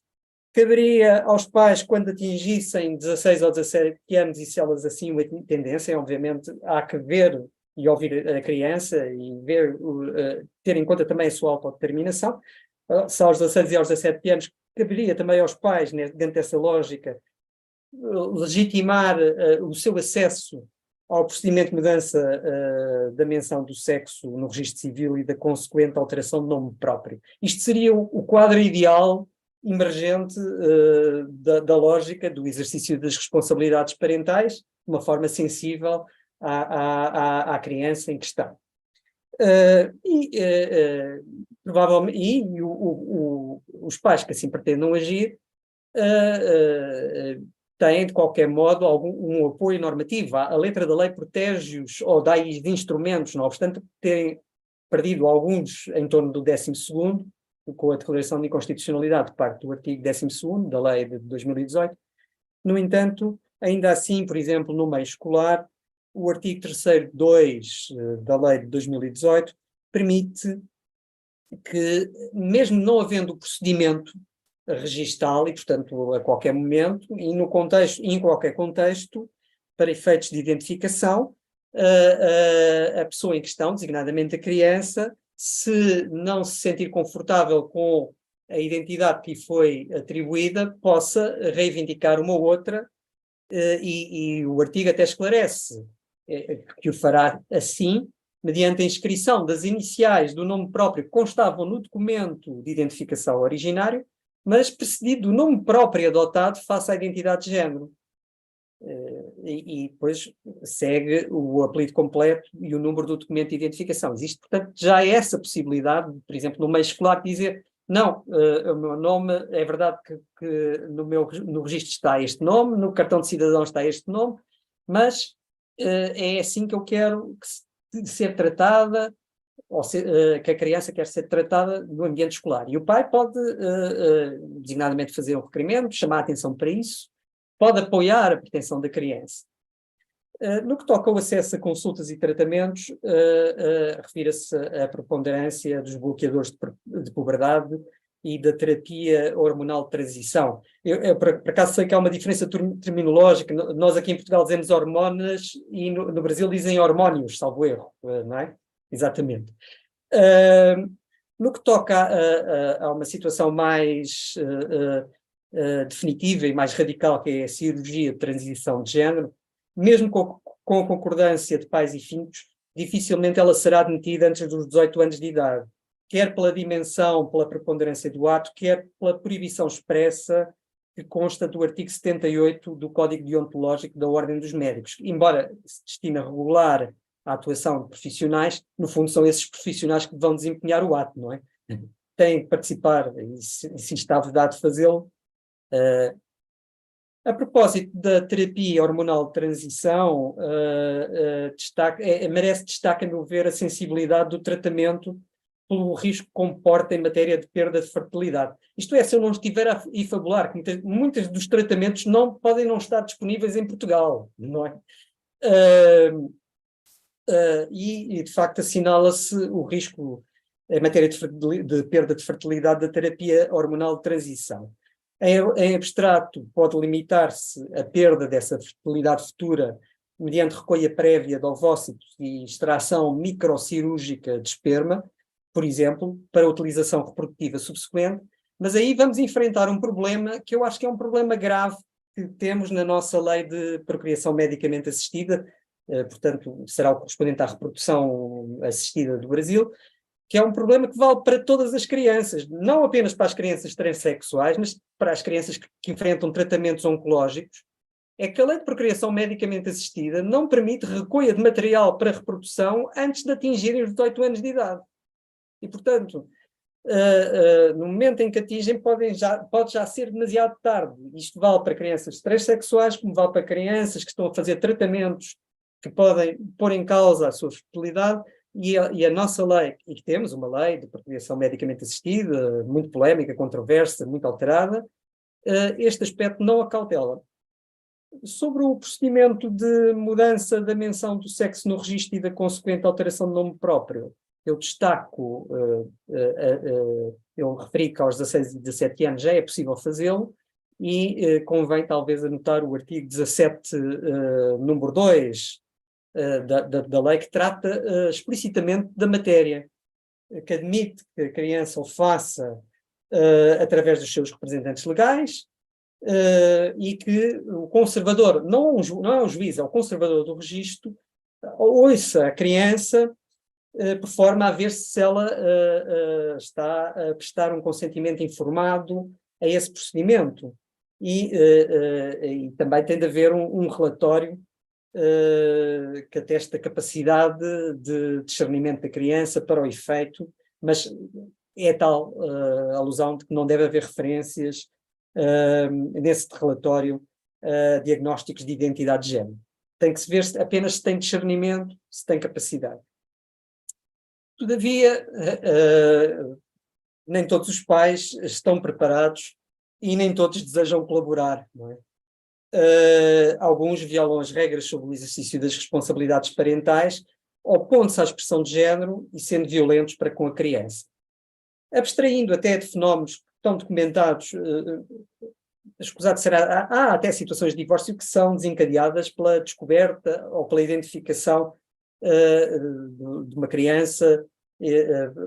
caberia aos pais, quando atingissem 16 ou 17 anos, e se elas assim o entendessem, obviamente há que ver e ouvir a criança e ter em conta também a sua autodeterminação. Se aos 16 e aos 17 anos, caberia também aos pais, dentro dessa lógica, legitimar o seu acesso ao procedimento de mudança da menção do sexo no registro civil e da consequente alteração de nome próprio. Isto seria o quadro ideal emergente da lógica do exercício das responsabilidades parentais, de uma forma sensível à criança em questão. Provavelmente, os pais que assim pretendam agir têm, de qualquer modo, um apoio normativo. A letra da lei protege-os ou dá-lhes de instrumentos, não obstante terem perdido alguns em torno do 12º, com a declaração de inconstitucionalidade de parte do artigo 12º da lei de 2018. No entanto, ainda assim, por exemplo, no meio escolar, o artigo 3º 2 da lei de 2018 permite que, mesmo não havendo o procedimento registal e, portanto, a qualquer momento, e em qualquer contexto, para efeitos de identificação, a pessoa em questão, designadamente a criança, se não se sentir confortável com a identidade que lhe foi atribuída, possa reivindicar uma outra, e o artigo até esclarece que o fará assim, mediante a inscrição das iniciais do nome próprio que constavam no documento de identificação originário, mas precedido do nome próprio adotado face à identidade de género. E depois segue o apelido completo e o número do documento de identificação. Existe, portanto, já essa possibilidade, por exemplo, no meio escolar, dizer não, o meu nome, é verdade que no registro está este nome, no cartão de cidadão está este nome, mas é assim que eu quero ser tratada, ou que a criança quer ser tratada no ambiente escolar. E o pai pode, designadamente, fazer um requerimento, chamar a atenção para isso, pode apoiar a pretensão da criança. No que toca ao acesso a consultas e tratamentos, refira-se à preponderância dos bloqueadores de puberdade e da terapia hormonal de transição. Eu por acaso sei que há uma diferença terminológica. Nós aqui em Portugal dizemos hormonas e no Brasil dizem hormónios, salvo erro, não é? Exatamente. No que toca a uma situação mais definitiva e mais radical, que é a cirurgia de transição de género, mesmo com a concordância de pais e filhos, dificilmente ela será admitida antes dos 18 anos de idade, quer pela dimensão, pela preponderância do ato, quer pela proibição expressa que consta do artigo 78 do Código Deontológico da Ordem dos Médicos. Embora se destine a regular a atuação de profissionais, no fundo são esses profissionais que vão desempenhar o ato, não é? Têm que participar, e se está vedado fazê-lo. A propósito da terapia hormonal de transição, merece destaque, a meu ver, a sensibilidade do tratamento pelo risco que comporta em matéria de perda de fertilidade. Isto é, se eu não estiver a efabular, que muitos dos tratamentos podem não estar disponíveis em Portugal, não é? E de facto, assinala-se o risco em matéria de perda de fertilidade da terapia hormonal de transição. Em abstrato, pode limitar-se a perda dessa fertilidade futura mediante recolha prévia de ovócitos e extração microcirúrgica de esperma, por exemplo, para utilização reprodutiva subsequente, mas aí vamos enfrentar um problema que eu acho que é um problema grave que temos na nossa lei de procriação medicamente assistida, portanto, será o correspondente à reprodução assistida do Brasil, que é um problema que vale para todas as crianças, não apenas para as crianças transexuais, mas para as crianças que enfrentam tratamentos oncológicos, é que a lei de procriação medicamente assistida não permite recolha de material para reprodução antes de atingirem os 18 anos de idade. E, portanto, no momento em que atingem, pode já ser demasiado tarde. Isto vale para crianças transexuais, como vale para crianças que estão a fazer tratamentos que podem pôr em causa a sua fertilidade. E a nossa lei, e que temos uma lei de procriação medicamente assistida, muito polémica, controversa, muito alterada, este aspecto não acautela. Sobre o procedimento de mudança da menção do sexo no registro e da consequente alteração de nome próprio, eu destaco, eu referi que aos 16 e 17 anos já é possível fazê-lo, e convém talvez anotar o artigo 17, número 2, da lei, que trata explicitamente da matéria, que admite que a criança o faça através dos seus representantes legais, e que o conservador, não é o juiz, é o conservador do registro, ouça a criança por forma a ver se ela está a prestar um consentimento informado a esse procedimento. E também tem de haver um relatório que atesta a capacidade de discernimento da criança para o efeito, mas é tal alusão de que não deve haver referências nesse relatório diagnósticos de identidade de género. Tem que se ver apenas se tem discernimento, se tem capacidade. Todavia, nem todos os pais estão preparados e nem todos desejam colaborar, não é? Alguns violam as regras sobre o exercício das responsabilidades parentais, opondo-se à expressão de género e sendo violentos para com a criança. Abstraindo até de fenómenos que estão documentados, escusado será, há até situações de divórcio que são desencadeadas pela descoberta ou pela identificação de uma criança,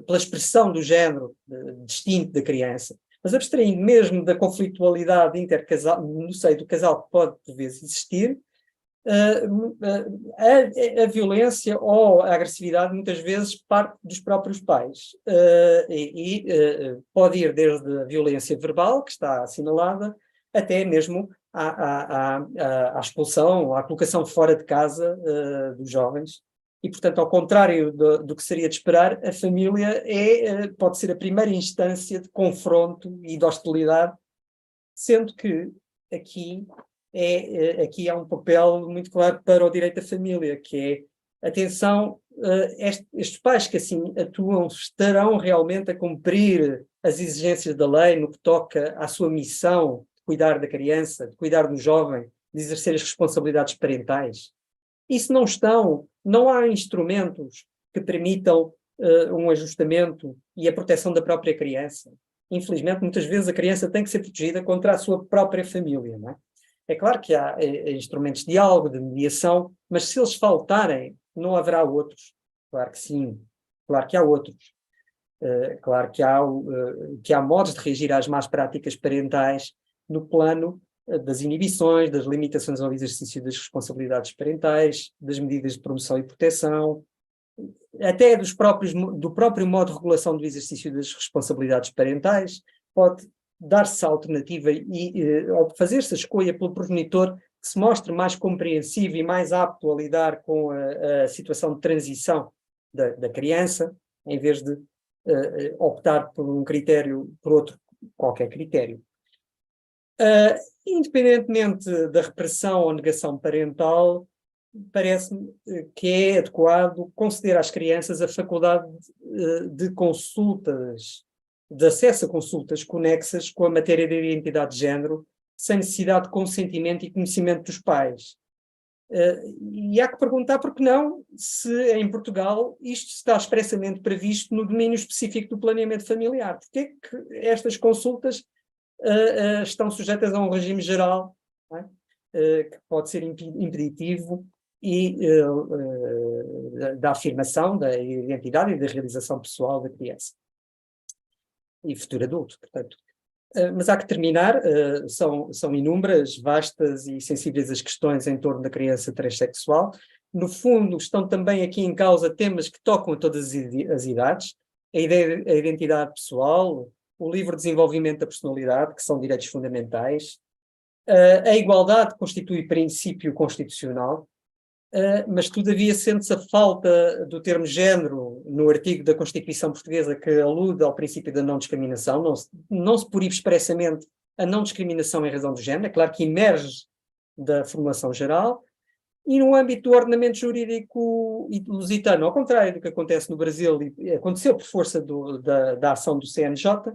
pela expressão do género distinto da criança. Mas abstraindo mesmo da conflitualidade intercasal, no seio do casal, que pode por vezes existir, a violência ou a agressividade muitas vezes parte dos próprios pais pode ir desde a violência verbal, que está assinalada, até mesmo à expulsão, à colocação fora de casa dos jovens. E, portanto, ao contrário do que seria de esperar, a família pode ser a primeira instância de confronto e de hostilidade, sendo que aqui há um papel muito claro para o direito da família, que é, atenção, estes pais que assim atuam estarão realmente a cumprir as exigências da lei no que toca à sua missão de cuidar da criança, de cuidar do jovem, de exercer as responsabilidades parentais. E se não estão, não há instrumentos que permitam um ajustamento e a proteção da própria criança. Infelizmente, muitas vezes a criança tem que ser protegida contra a sua própria família, não é? É claro que há instrumentos de diálogo, de mediação, mas se eles faltarem, não haverá outros. Claro que sim, claro que há outros. Claro que há modos de reagir às más práticas parentais no plano das inibições, das limitações ao exercício das responsabilidades parentais, das medidas de promoção e proteção, até do próprio modo de regulação do exercício das responsabilidades parentais. Pode dar-se a alternativa ou fazer-se a escolha pelo progenitor que se mostre mais compreensivo e mais apto a lidar com a situação de transição da criança, em vez de optar por um critério, por outro qualquer critério. Independentemente da repressão ou negação parental, parece-me que é adequado conceder às crianças a faculdade de consultas, de acesso a consultas conexas com a matéria da identidade de género, sem necessidade de consentimento e conhecimento dos pais. E há que perguntar por que não, se em Portugal isto está expressamente previsto no domínio específico do planeamento familiar. Porque é que estas consultas estão sujeitas a um regime geral, não é? Que pode ser impeditivo e da afirmação da identidade e da realização pessoal da criança e futuro adulto, portanto. Mas há que terminar, são inúmeras, vastas e sensíveis as questões em torno da criança transexual. No fundo, estão também aqui em causa temas que tocam a todas as idades, a identidade pessoal, o livre desenvolvimento da personalidade, que são direitos fundamentais, a igualdade constitui princípio constitucional, mas todavia sente-se a falta do termo género no artigo da Constituição Portuguesa que alude ao princípio da não discriminação, não se proíbe expressamente a não discriminação em razão do género, é claro que emerge da formulação geral, e no âmbito do ordenamento jurídico lusitano, ao contrário do que acontece no Brasil e aconteceu por força da ação do CNJ,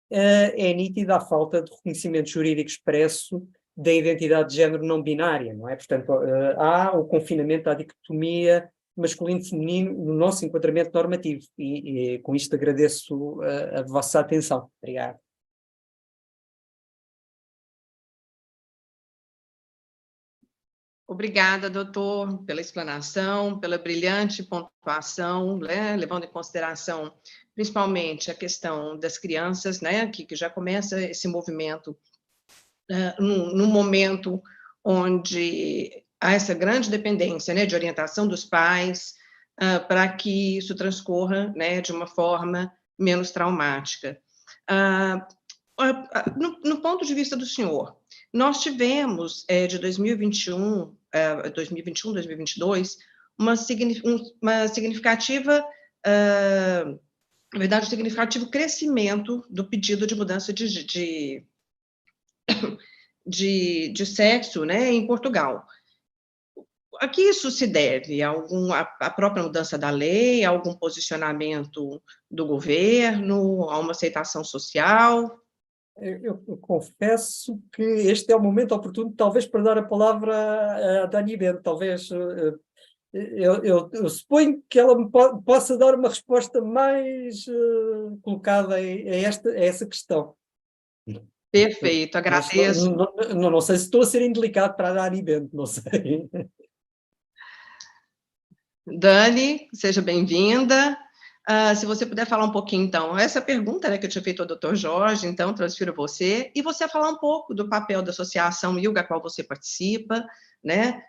é nítida a falta de reconhecimento jurídico expresso da identidade de género não binária, não é? Portanto, há o confinamento à dicotomia masculino-feminino no nosso enquadramento normativo e com isto agradeço a vossa atenção. Obrigado. Obrigada, doutor, pela explanação, pela brilhante pontuação, né, levando em consideração principalmente a questão das crianças, né, que já começa esse movimento num momento onde há essa grande dependência, né, de orientação dos pais para que isso transcorra, né, de uma forma menos traumática. No ponto de vista do senhor, nós tivemos, de 2021, 2022, uma significativa, na verdade, um significativo crescimento do pedido de mudança de sexo, né, em Portugal. A que isso se deve? A própria mudança da lei, a algum posicionamento do governo, a uma aceitação social? Eu confesso que este é o momento oportuno, talvez, para dar a palavra a Dani Bento. Talvez eu suponho que ela me possa dar uma resposta mais colocada a essa questão. Perfeito, agradeço. Não sei se estou a ser indelicado para a Dani Bento, não sei. Dani, seja bem-vinda. Se você puder falar um pouquinho, então, essa pergunta, né, que eu tinha feito ao Dr. Jorge, então, transfiro a você, e você falar um pouco do papel da Associação ILGA, a qual você participa, né,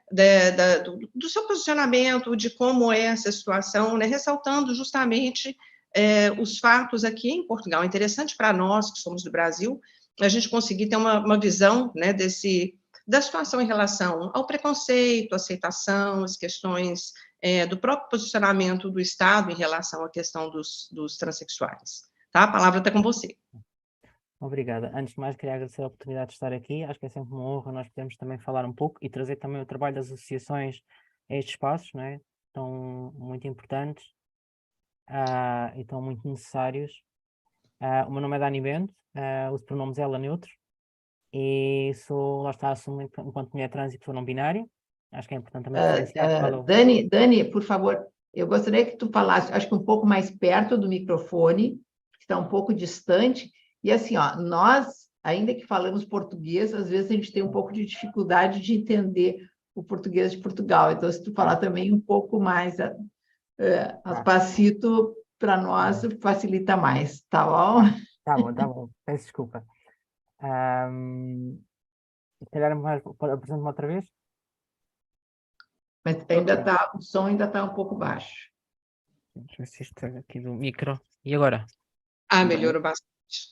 do seu posicionamento, de como é essa situação, né, ressaltando justamente os fatos aqui em Portugal. É interessante para nós, que somos do Brasil, a gente conseguir ter uma visão, né, da situação em relação ao preconceito, aceitação, as questões do próprio posicionamento do Estado em relação à questão dos transexuais. Tá? A palavra está com você. Obrigada. Antes de mais, queria agradecer a oportunidade de estar aqui. Acho que é sempre uma honra nós podermos também falar um pouco e trazer também o trabalho das associações a estes espaços, não é? Tão muito importantes e tão muito necessários. O meu nome é Dani Bento, uso pronomes ela neutro e lá está, assumo enquanto mulher trans e pessoa não binária. Acho que é importante também diferenciar. Dani, por favor, eu gostaria que tu falasse, acho que um pouco mais perto do microfone, que está um pouco distante, e assim, ó, nós, ainda que falamos português, às vezes a gente tem um pouco de dificuldade de entender o português de Portugal, então se tu falar também um pouco mais passito, para nós facilita mais, tá bom? Tá bom, peço desculpa. Se calhar apresento-me outra vez? Mas ainda tá, o som ainda está um pouco baixo. Deixa eu ver se isto é aqui do micro. E agora? Melhorou bastante.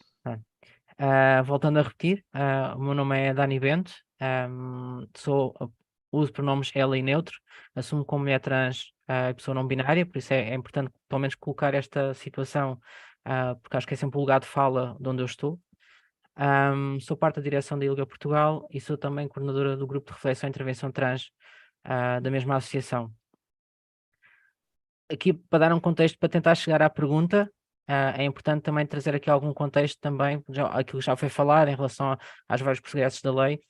Voltando a repetir, o meu nome é Dani Bento, uso pronomes ela e neutro, assumo como mulher trans e pessoa não binária, por isso é importante pelo menos colocar esta situação, porque acho que é sempre o lugar de fala de onde eu estou. Sou parte da direção da ILGA Portugal e sou também coordenadora do grupo de reflexão e intervenção trans da mesma associação. Aqui, para dar um contexto, para tentar chegar à pergunta, é importante também trazer aqui algum contexto também, aquilo que já foi falado em relação aos vários progressos da lei,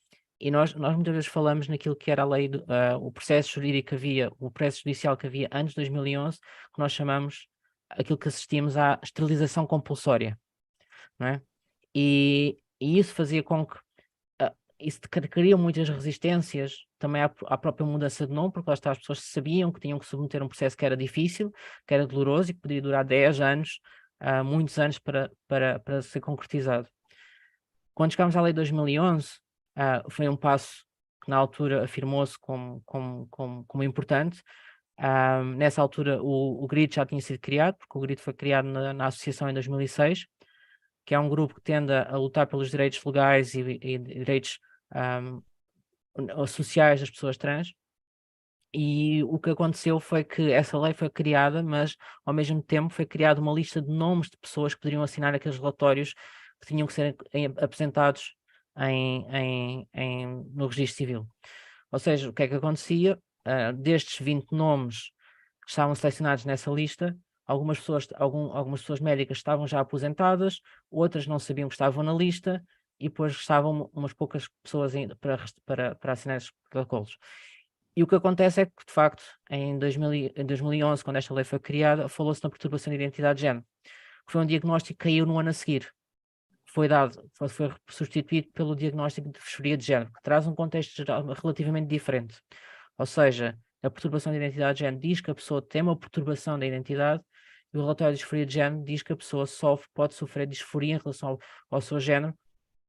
e nós muitas vezes falamos naquilo que era a lei, o processo jurídico que havia, o processo judicial que havia antes de 2011, que nós chamamos aquilo que assistimos à esterilização compulsória, não é? E isso fazia com que isso criou muitas resistências também à própria mudança de nome, porque lá está, as pessoas sabiam que tinham que submeter um processo que era difícil, que era doloroso e que poderia durar 10 anos, muitos anos para ser concretizado. Quando chegámos à lei de 2011, foi um passo que na altura afirmou-se como importante. Nessa altura o GRID já tinha sido criado, porque o GRID foi criado na associação em 2006, que é um grupo que tende a lutar pelos direitos legais e direitos sociais das pessoas trans. E o que aconteceu foi que essa lei foi criada, mas ao mesmo tempo foi criada uma lista de nomes de pessoas que poderiam assinar aqueles relatórios que tinham que ser apresentados no registro civil. Ou seja, o que é que acontecia? Destes 20 nomes que estavam selecionados nessa lista, algumas pessoas médicas estavam já aposentadas, outras não sabiam que estavam na lista, e depois estavam umas poucas pessoas ainda para assinar esses protocolos. E o que acontece é que, de facto, em 2011, quando esta lei foi criada, falou-se na perturbação de identidade de género, que foi um diagnóstico que caiu no ano a seguir. Foi substituído pelo diagnóstico de disforia de género, que traz um contexto relativamente diferente. Ou seja, a perturbação de identidade de género diz que a pessoa tem uma perturbação da identidade, e o relatório de disforia de género diz que a pessoa pode sofrer disforia em relação ao seu género,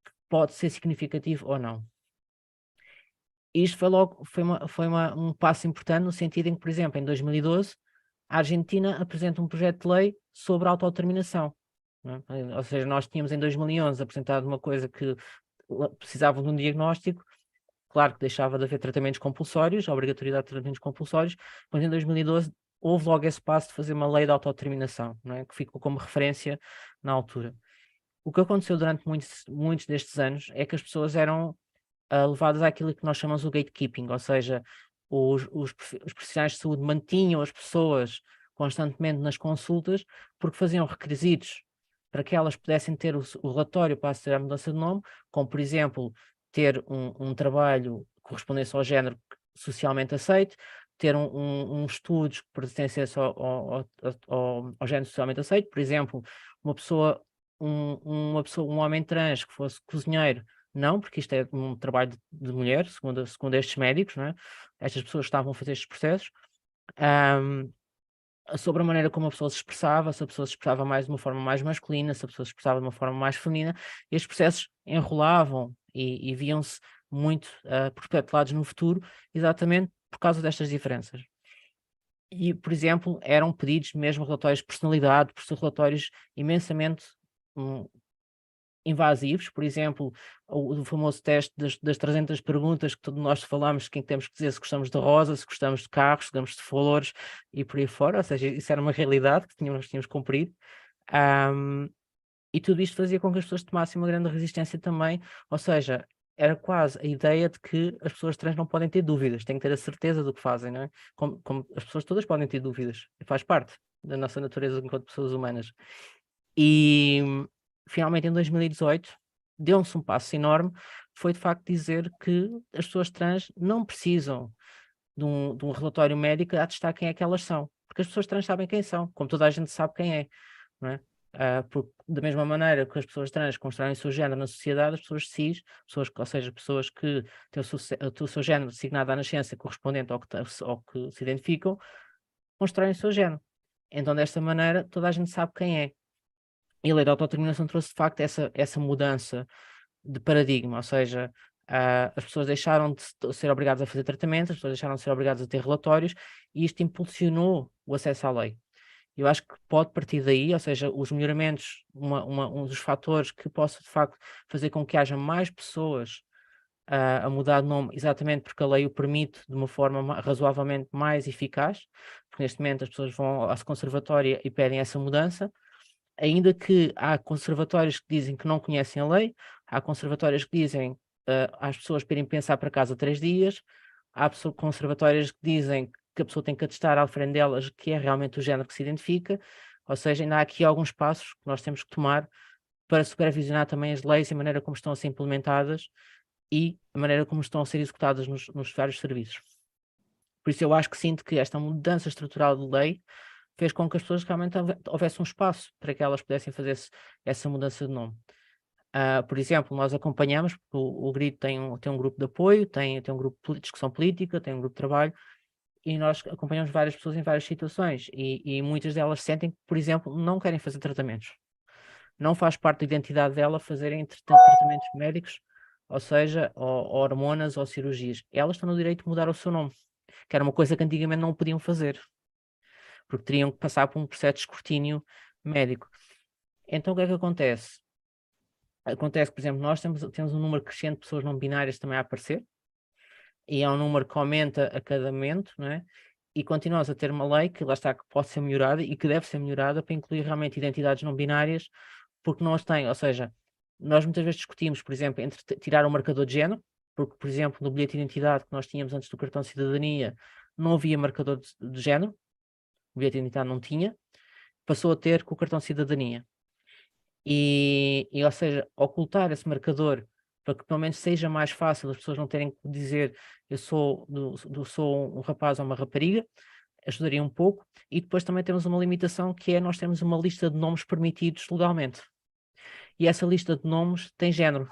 que pode ser significativo ou não. Isto foi um passo importante no sentido em que, por exemplo, em 2012, a Argentina apresenta um projeto de lei sobre a autodeterminação. Não é? Ou seja, nós tínhamos em 2011 apresentado uma coisa que precisava de um diagnóstico, claro que deixava de haver tratamentos compulsórios, a obrigatoriedade de tratamentos compulsórios, mas em 2012 houve logo esse passo de fazer uma lei de autodeterminação, não é? Que ficou como referência na altura. O que aconteceu durante muitos destes anos é que as pessoas eram levadas àquilo que nós chamamos o gatekeeping, ou seja, os profissionais de saúde mantinham as pessoas constantemente nas consultas porque faziam requisitos para que elas pudessem ter o relatório para aceder à mudança de nome, como, por exemplo, ter um trabalho que correspondesse ao género socialmente aceito, ter um estudos que pertencesse ao género socialmente aceito, por exemplo, um homem trans que fosse cozinheiro. Não, porque isto é um trabalho de mulher, segundo estes médicos, não é? Estas pessoas estavam a fazer estes processos. sobre a maneira como a pessoa se expressava, se a pessoa se expressava mais de uma forma mais masculina, se a pessoa se expressava de uma forma mais feminina, e estes processos enrolavam e viam-se muito perpetuados no futuro, exatamente por causa destas diferenças. E, por exemplo, eram pedidos mesmo relatórios de personalidade, relatórios imensamente invasivos, por exemplo, o famoso teste das 300 perguntas que todos nós falamos, quem temos que dizer se gostamos de rosa, se gostamos de carros, se gostamos de flores e por aí fora, ou seja, isso era uma realidade que nós tínhamos cumprido. E tudo isto fazia com que as pessoas tomassem uma grande resistência também, ou seja, era quase a ideia de que as pessoas trans não podem ter dúvidas, têm que ter a certeza do que fazem, não é? Como as pessoas todas podem ter dúvidas, faz parte da nossa natureza enquanto pessoas humanas. E finalmente em 2018 deu-se um passo enorme, foi de facto dizer que as pessoas trans não precisam de um relatório médico a atestar quem é que elas são, porque as pessoas trans sabem quem são, como toda a gente sabe quem é, não é? Porque, da mesma maneira que as pessoas trans constroem o seu género na sociedade, as pessoas cis, ou seja, pessoas que têm o seu género designado à nascença correspondente ao que se identificam, constroem o seu género. Então, desta maneira, toda a gente sabe quem é. E a lei da autodeterminação trouxe, de facto, essa mudança de paradigma, ou seja, as pessoas deixaram de ser obrigadas a fazer tratamentos, as pessoas deixaram de ser obrigadas a ter relatórios, e isto impulsionou o acesso à lei. Eu acho que pode partir daí, ou seja, os melhoramentos, um dos fatores que possa, de facto, fazer com que haja mais pessoas a mudar de nome, exatamente porque a lei o permite de uma forma razoavelmente mais eficaz, porque neste momento as pessoas vão à conservatória e pedem essa mudança, ainda que há conservatórios que dizem que não conhecem a lei, há conservatórios que dizem às pessoas para irem pensar para casa 3 dias, há conservatórios que dizem que a pessoa tem que atestar à frente delas que é realmente o género que se identifica, ou seja, ainda há aqui alguns passos que nós temos que tomar para supervisionar também as leis e a maneira como estão a ser implementadas e a maneira como estão a ser executadas nos vários serviços. Por isso eu acho que sinto que esta mudança estrutural de lei fez com que as pessoas realmente houvesse um espaço para que elas pudessem fazer essa mudança de nome. Por exemplo, nós acompanhamos, porque o GRID tem um grupo de apoio, tem um grupo de discussão política, tem um grupo de trabalho, e nós acompanhamos várias pessoas em várias situações, e muitas delas sentem que, por exemplo, não querem fazer tratamentos. Não faz parte da identidade dela fazerem tratamentos médicos, ou seja, ou hormonas ou cirurgias. Elas estão no direito de mudar o seu nome, que era uma coisa que antigamente não podiam fazer, porque teriam que passar por um processo de escrutínio médico. Então, o que é que acontece? Acontece, por exemplo, nós temos um número crescente de pessoas não binárias também a aparecer, e é um número que aumenta a cada momento, não é? E continuamos a ter uma lei que lá está, que pode ser melhorada e que deve ser melhorada para incluir realmente identidades não binárias, porque nós ou seja, nós muitas vezes discutimos, por exemplo, entre tirar o marcador de género, porque, por exemplo, no bilhete de identidade que nós tínhamos antes do cartão de cidadania, não havia marcador de género, o bilhete de identidade não tinha, passou a ter com o cartão de cidadania. E ou seja, ocultar esse marcador para que pelo menos seja mais fácil as pessoas não terem que dizer eu sou um rapaz ou uma rapariga, ajudaria um pouco. E depois também temos uma limitação que é nós temos uma lista de nomes permitidos legalmente. E essa lista de nomes tem género.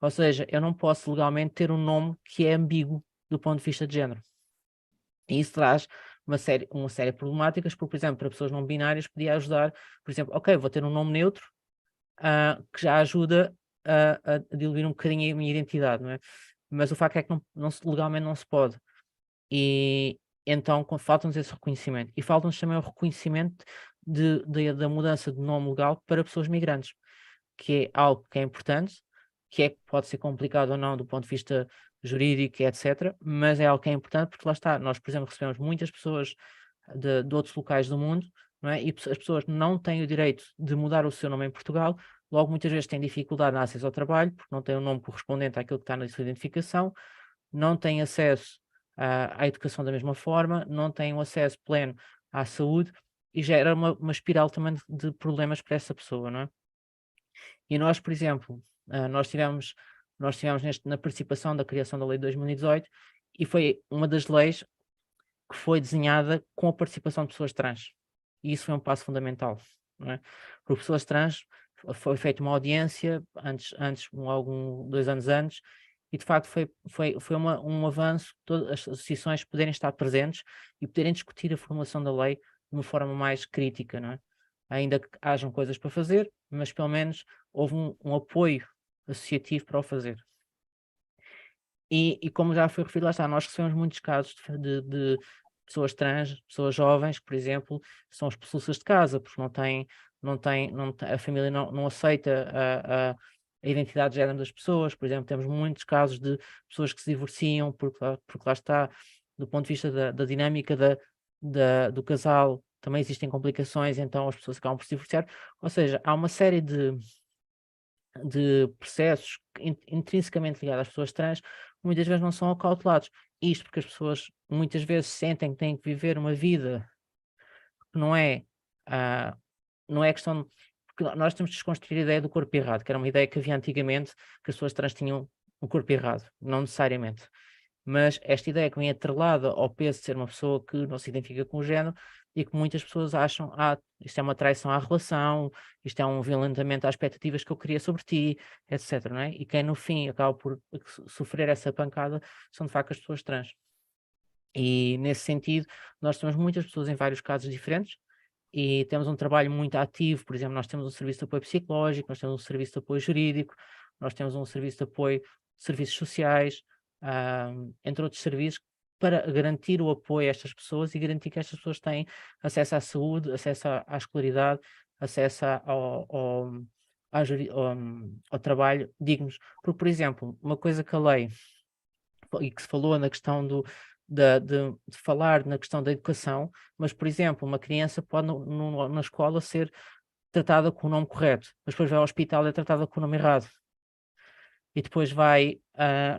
Ou seja, eu não posso legalmente ter um nome que é ambíguo do ponto de vista de género. E isso traz uma série de problemáticas, porque, por exemplo, para pessoas não binárias podia ajudar, por exemplo, ok, vou ter um nome neutro, que já ajuda a diluir um bocadinho a minha identidade, não é? Mas o facto é que legalmente não se pode. E então falta-nos esse reconhecimento. E falta-nos também o reconhecimento da mudança de nome legal para pessoas migrantes, que é algo que é importante, que pode ser complicado ou não do ponto de vista jurídico, etc., mas é algo que é importante porque lá está, nós, por exemplo, recebemos muitas pessoas de outros locais do mundo, não é? E as pessoas não têm o direito de mudar o seu nome em Portugal, logo muitas vezes têm dificuldade no acesso ao trabalho, porque não têm um nome correspondente àquilo que está na sua identificação, não têm acesso à educação da mesma forma, não têm um acesso pleno à saúde, e gera uma espiral também de problemas para essa pessoa, não é? E nós, por exemplo, nós tivemos na participação da criação da lei de 2018, e foi uma das leis que foi desenhada com a participação de pessoas trans. E isso foi um passo fundamental, não é? Por pessoas trans foi feita uma audiência antes 2 anos antes, e de facto foi um avanço, todas as associações poderem estar presentes e poderem discutir a formulação da lei uma forma mais crítica, não é? Ainda que hajam coisas para fazer, mas pelo menos houve um apoio associativo para o fazer. E como já foi referido, lá está, nós recebemos muitos casos de pessoas trans, pessoas jovens, que, por exemplo, são expulsas de casa, porque a família não aceita a identidade de género das pessoas. Por exemplo, temos muitos casos de pessoas que se divorciam, porque lá está, do ponto de vista da dinâmica do casal, também existem complicações, então as pessoas acabam por se divorciar. Ou seja, há uma série de processos intrinsecamente ligados às pessoas trans, muitas vezes não são acautelados. Isto porque as pessoas muitas vezes sentem que têm que viver uma vida que não é questão. Porque nós temos de desconstruir a ideia do corpo errado, que era uma ideia que havia antigamente, que as pessoas trans tinham um corpo errado, não necessariamente. Mas esta ideia que vem atrelada ao peso de ser uma pessoa que não se identifica com o género e que muitas pessoas acham, isto é uma traição à relação, isto é um violentamento às expectativas que eu queria sobre ti, etc. Não é? E quem no fim acaba por sofrer essa pancada são de facto as pessoas trans. E nesse sentido, nós temos muitas pessoas em vários casos diferentes e temos um trabalho muito ativo. Por exemplo, nós temos um serviço de apoio psicológico, nós temos um serviço de apoio jurídico, nós temos um serviço de apoio de serviços sociais, entre outros serviços, para garantir o apoio a estas pessoas e garantir que estas pessoas têm acesso à saúde, acesso à escolaridade, acesso ao trabalho dignos. Porque, por exemplo, uma coisa que a lei, e que se falou na questão de falar na questão da educação, mas, por exemplo, uma criança pode na escola ser tratada com o nome correto, mas depois vai ao hospital e é tratada com o nome errado. E depois vai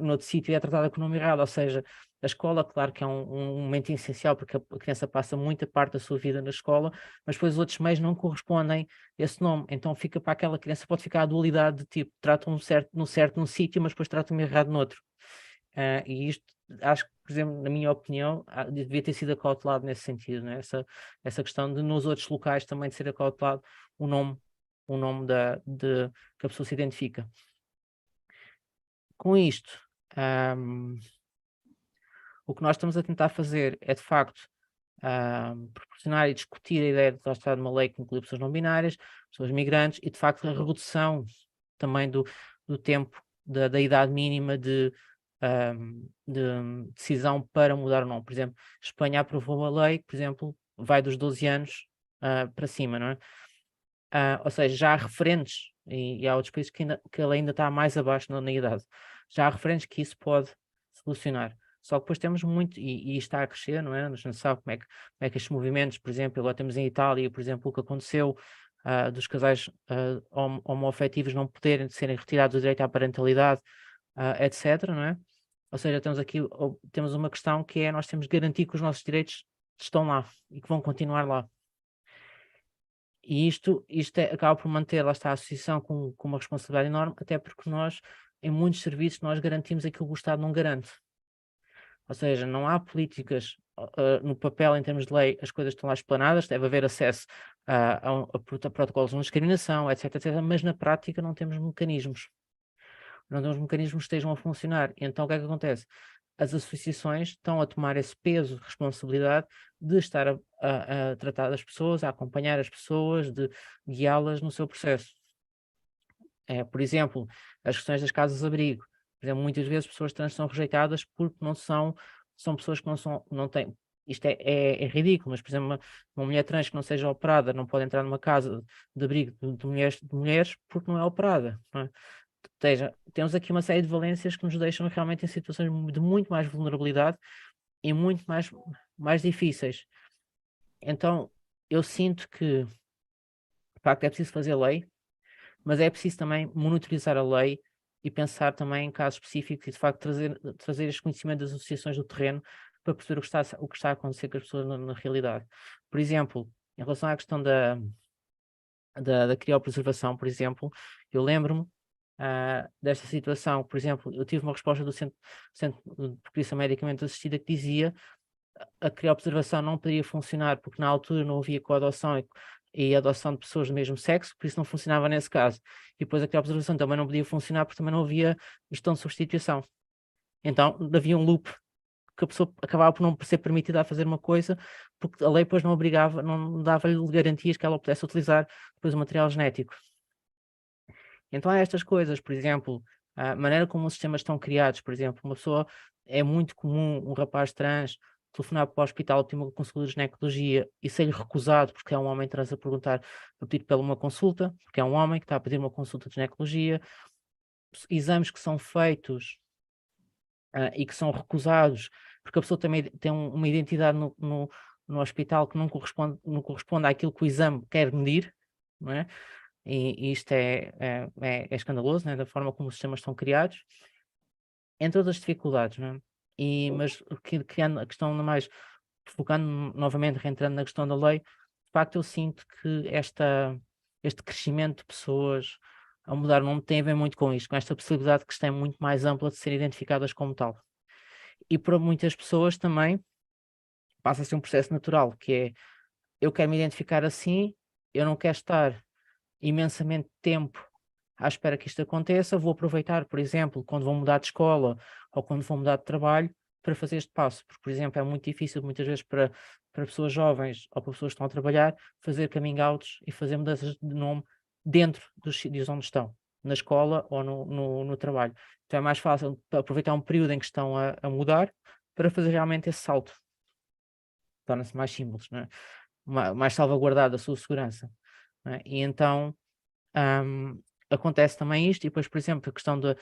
noutro sítio e é tratada com o nome errado. Ou seja, a escola, claro que é um momento essencial, porque a criança passa muita parte da sua vida na escola, mas depois os outros meios não correspondem a esse nome. Então fica para aquela criança, pode ficar a dualidade de tipo, tratam certo num sítio, mas depois tratam errado no outro. E isto, acho que, por exemplo, na minha opinião, devia ter sido acautelado nesse sentido, né? Essa questão de nos outros locais também de ser acautelado o nome que a pessoa se identifica. Com isto, o que nós estamos a tentar fazer é, de facto, proporcionar e discutir a ideia de estar numa lei que inclui pessoas não binárias, pessoas migrantes e, de facto, a redução também do tempo da idade mínima de decisão para mudar ou não. Por exemplo, Espanha aprovou uma lei que, por exemplo, vai dos 12 anos para cima, não é? Ou seja, já há referentes, e há outros países que ele ainda está mais abaixo na idade, já há referentes que isso pode solucionar. Só que depois temos muito, e está a crescer, não é? A gente não sabe como é que estes movimentos, por exemplo, agora temos em Itália, por exemplo, o que aconteceu dos casais homoafetivos não poderem serem retirados o direito à parentalidade, etc., não é? Ou seja, temos uma questão que é, nós temos de garantir que os nossos direitos estão lá e que vão continuar lá. E isto acaba por manter, lá está, a associação com uma responsabilidade enorme, até porque nós, em muitos serviços, nós garantimos aquilo que o Estado não garante. Ou seja, não há políticas no papel, em termos de lei, as coisas estão lá explanadas, deve haver acesso a protocolos de não discriminação, etc., etc., mas na prática não temos mecanismos. Não temos mecanismos que estejam a funcionar. E então o que é que acontece? As associações estão a tomar esse peso de responsabilidade de estar a tratar das pessoas, a acompanhar as pessoas, de guiá-las no seu processo. Por exemplo, as questões das casas-abrigo. Por exemplo, muitas vezes pessoas trans são rejeitadas porque são pessoas que não têm. Isto é ridículo, mas, por exemplo, uma mulher trans que não seja operada não pode entrar numa casa de abrigo de mulheres porque não é operada, não é? Ou seja, temos aqui uma série de valências que nos deixam realmente em situações de muito mais vulnerabilidade e muito mais difíceis. Então, eu sinto que, de facto, é preciso fazer lei, mas é preciso também monitorizar a lei e pensar também em casos específicos e, de facto, trazer este conhecimento das associações do terreno para perceber o que está a acontecer com as pessoas na realidade. Por exemplo, em relação à questão da criopreservação, por exemplo, eu lembro-me desta situação. Por exemplo, eu tive uma resposta do Centro de Procriação Medicamente Assistida que dizia a criopreservação não poderia funcionar porque na altura não havia coadoção e adoção de pessoas do mesmo sexo, por isso não funcionava nesse caso. E depois a criopreservação também não podia funcionar porque também não havia gestão de substituição. Então havia um loop que a pessoa acabava por não ser permitida a fazer uma coisa, porque a lei depois não obrigava, não dava-lhe garantias que ela pudesse utilizar depois o material genético. Então há estas coisas, por exemplo, a maneira como os sistemas estão criados, por exemplo, uma pessoa, é muito comum um rapaz trans telefonar para o hospital, ter uma consulta de ginecologia e ser-lhe recusado porque é um homem trans a perguntar, a pedir pela uma consulta, porque é um homem que está a pedir uma consulta de ginecologia, exames que são feitos e que são recusados, porque a pessoa também tem uma identidade no hospital que não corresponde àquilo que o exame quer medir, não é? E isto é escandaloso, né? Da forma como os sistemas estão criados, entre outras dificuldades, não é? Mas a questão mais, focando novamente, reentrando na questão da lei, de facto eu sinto que este crescimento de pessoas a mudar o nome tem a ver muito com isto, com esta possibilidade que está muito mais ampla de serem identificadas como tal. E para muitas pessoas também passa a ser um processo natural, que é, eu quero me identificar assim, eu não quero estar imensamente tempo à espera que isto aconteça, vou aproveitar, por exemplo, quando vou mudar de escola ou quando vou mudar de trabalho, para fazer este passo, porque, por exemplo, é muito difícil muitas vezes para pessoas jovens ou para pessoas que estão a trabalhar, fazer coming outs e fazer mudanças de nome dentro dos sítios onde estão, na escola ou no trabalho. Então é mais fácil aproveitar um período em que estão a mudar para fazer realmente esse salto. Torna-se mais simples, não é? Mais salvaguardada a sua segurança. Não é? E então acontece também isto, e depois, por exemplo, a questão da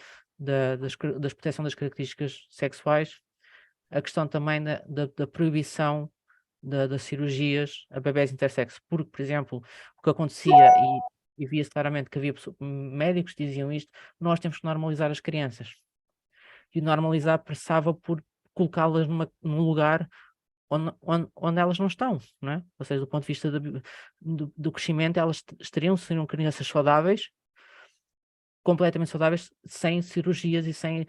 proteção das características sexuais, a questão também da proibição das cirurgias a bebés intersexo, porque, por exemplo, o que acontecia, e via-se claramente que havia médicos que diziam isto, nós temos que normalizar as crianças. E normalizar passava por colocá-las num lugar onde elas não estão, não é? Ou seja, do ponto de vista do crescimento, elas seriam crianças saudáveis, completamente saudáveis, sem cirurgias e sem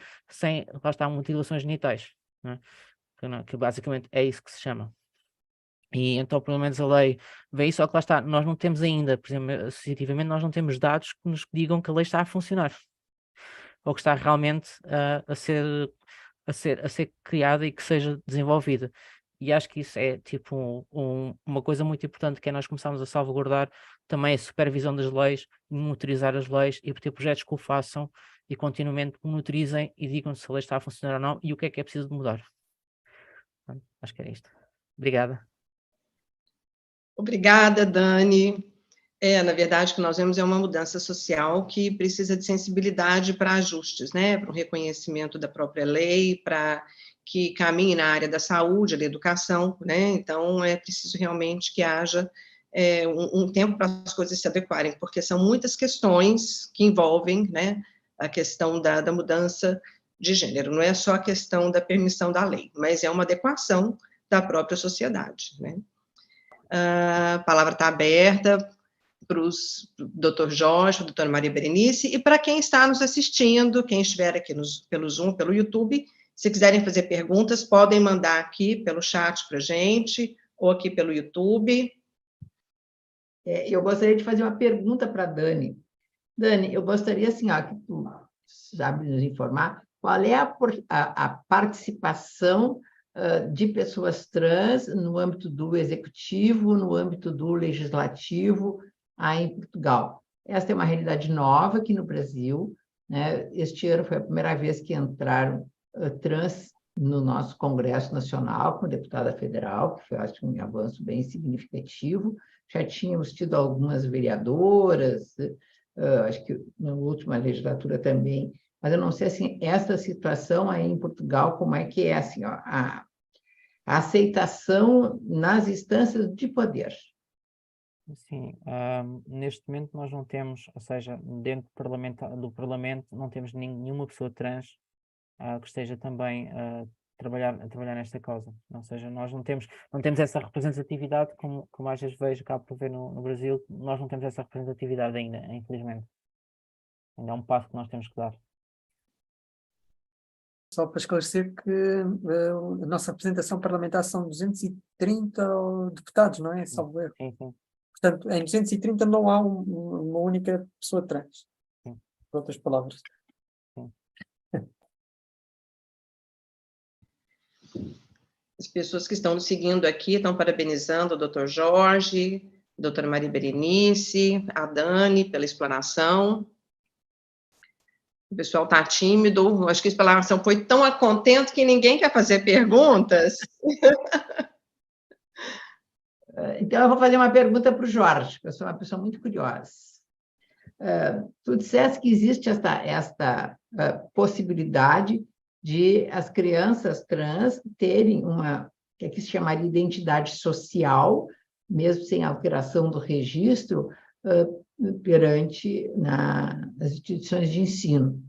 lá está, mutilações genitais, não é? Que basicamente é isso que se chama. E então, pelo menos a lei vê isso, só que lá está, nós não temos ainda, por exemplo, associativamente, nós não temos dados que nos digam que a lei está a funcionar, ou que está realmente a ser criada e que seja desenvolvida. E acho que isso é tipo uma coisa muito importante, que é nós começarmos a salvaguardar também a supervisão das leis, monitorizar as leis e ter projetos que o façam e continuamente monitorizem e digam se a lei está a funcionar ou não e o que é preciso de mudar. Portanto, acho que era isto. Obrigada. Obrigada, Dani. Na verdade, o que nós vemos é uma mudança social que precisa de sensibilidade para ajustes, né? Para o reconhecimento da própria lei, para que caminhe na área da saúde, da educação, né? Então, é preciso realmente que haja um tempo para as coisas se adequarem, porque são muitas questões que envolvem, né, a questão da mudança de gênero, não é só a questão da permissão da lei, mas é uma adequação da própria sociedade, né? A palavra está aberta para o Dr. Jorge, para a doutora Maria Berenice, e para quem está nos assistindo, quem estiver aqui pelo Zoom, pelo YouTube, se quiserem fazer perguntas, podem mandar aqui pelo chat para a gente, ou aqui pelo YouTube. Eu gostaria de fazer uma pergunta para a Dani. Dani, eu gostaria, assim, que tu sabe nos informar qual é a participação de pessoas trans no âmbito do executivo, no âmbito do legislativo, aí em Portugal. Esta é uma realidade nova aqui no Brasil, né? Este ano foi a primeira vez que entraram trans no nosso Congresso Nacional, como deputada federal, que foi, acho, um avanço bem significativo. Já tínhamos tido algumas vereadoras, acho que na última legislatura também, mas eu não sei, assim, essa situação aí em Portugal, como é que é, assim, a aceitação nas instâncias de poder. Sim, neste momento nós não temos, ou seja, dentro do Parlamento não temos nenhuma pessoa trans que esteja também a trabalhar nesta causa. Ou seja, nós não temos essa representatividade, como às vezes vejo, acabo por ver no Brasil, nós não temos essa representatividade ainda, infelizmente. Ainda é um passo que nós temos que dar. Só para esclarecer que a nossa representação parlamentar são 230 deputados, não é? Salvo erro. Sim, sim. Portanto, em 230 não há uma única pessoa trans. Sim. Por outras palavras. Sim. As pessoas que estão nos seguindo aqui estão parabenizando o Dr. Jorge, a doutora Maria Berenice, a Dani pela explanação. O pessoal está tímido, acho que a explanação foi tão a contento que ninguém quer fazer perguntas. Então, eu vou fazer uma pergunta para o Jorge, que eu sou uma pessoa muito curiosa. Tu disseste que existe esta possibilidade de as crianças trans terem uma, que aqui se chamaria identidade social, mesmo sem alteração do registro, perante as instituições de ensino.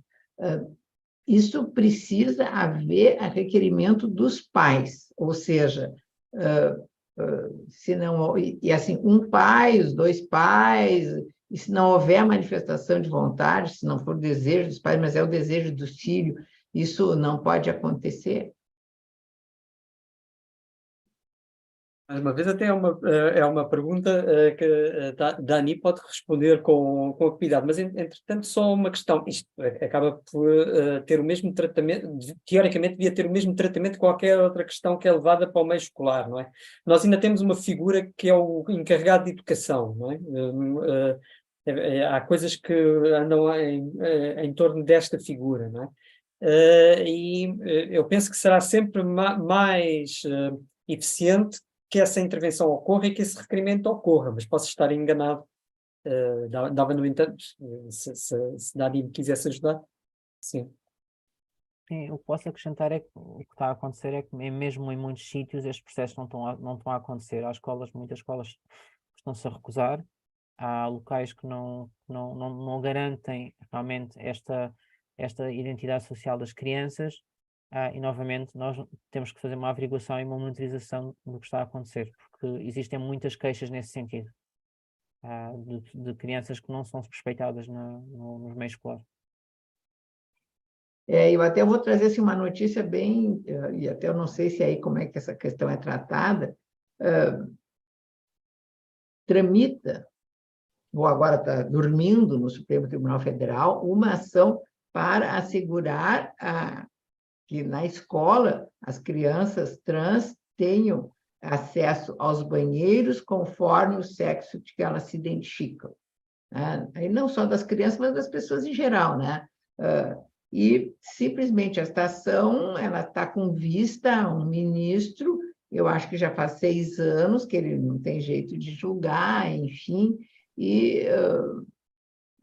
Isso precisa haver a requerimento dos pais, ou seja, se não, e assim, um pai, os dois pais, e se não houver manifestação de vontade, se não for o desejo dos pais, mas é o desejo do filho, isso não pode acontecer? Mais uma vez, até é uma pergunta que a Dani pode responder com cuidado, mas, entretanto, só uma questão. Isto acaba por ter o mesmo tratamento, teoricamente devia ter o mesmo tratamento que qualquer outra questão que é levada para o meio escolar, não é? Nós ainda temos uma figura que é o encarregado de educação, não é? Há coisas que andam em torno desta figura, não é? E eu penso que será sempre mais eficiente que essa intervenção ocorra e que esse requerimento ocorra, mas posso estar enganado. Dava, no entanto, se Dani me quisesse ajudar, sim. Sim, o que posso acrescentar é que o que está a acontecer é que mesmo em muitos sítios estes processos não estão a acontecer. Há escolas, muitas escolas estão-se a recusar, há locais que não garantem realmente esta identidade social das crianças, e novamente nós temos que fazer uma averiguação e uma monitorização do que está a acontecer, porque existem muitas queixas nesse sentido, de crianças que não são suspeitadas nos meios escolares. Eu até vou trazer assim, uma notícia bem, e até eu não sei se aí como é que essa questão é tratada, tramita, ou agora está dormindo no Supremo Tribunal Federal, uma ação para assegurar que na escola as crianças trans tenham acesso aos banheiros conforme o sexo de que elas se identificam, né? E não só das crianças, mas das pessoas em geral, né? E simplesmente esta ação ela está com vista a um ministro, eu acho que já faz 6 anos que ele não tem jeito de julgar, enfim, e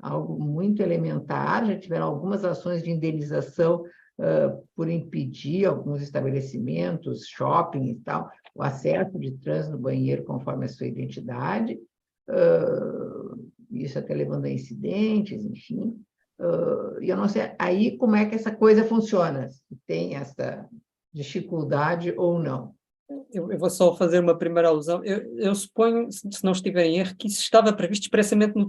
algo muito elementar, já tiveram algumas ações de indenização por impedir alguns estabelecimentos, shopping e tal, o acesso de trans no banheiro conforme a sua identidade, isso até levando a incidentes, enfim. E eu não sei aí como é que essa coisa funciona, se tem essa dificuldade ou não. Eu vou só fazer uma primeira alusão. Eu suponho, se não estiver em erro, que isso estava previsto expressamente no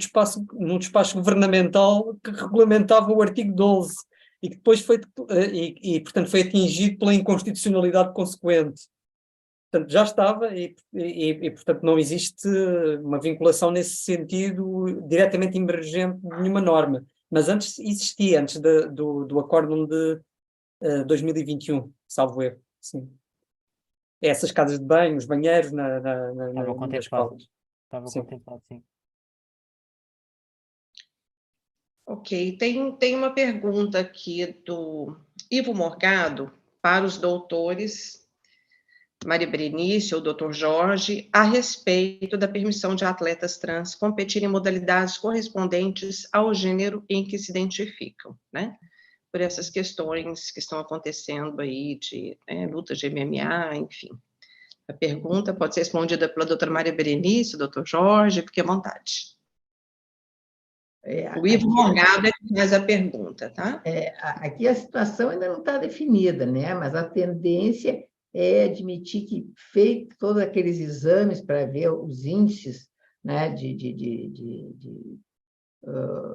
despacho governamental que regulamentava o artigo 12 e que depois portanto, foi atingido pela inconstitucionalidade consequente. Portanto, já estava e, portanto, não existe uma vinculação nesse sentido diretamente emergente de nenhuma norma. Mas antes existia, antes do acórdão de 2021, salvo erro, sim. Essas casas de banho, os banheiros nas escolas. Estava contemplado, sim. Ok, tem uma pergunta aqui do Ivo Morgado para os doutores Maria Berenice ou Dr. Jorge a respeito da permissão de atletas trans competirem em modalidades correspondentes ao gênero em que se identificam, né? Por essas questões que estão acontecendo aí de lutas de MMA, enfim. A pergunta pode ser respondida pela doutora Maria Berenice, doutor Jorge, fique à vontade. O Ivo Morgado é que faz a pergunta, tá? Aqui a situação ainda não está definida, né? Mas a tendência é admitir que, feito todos aqueles exames para ver os índices, né, de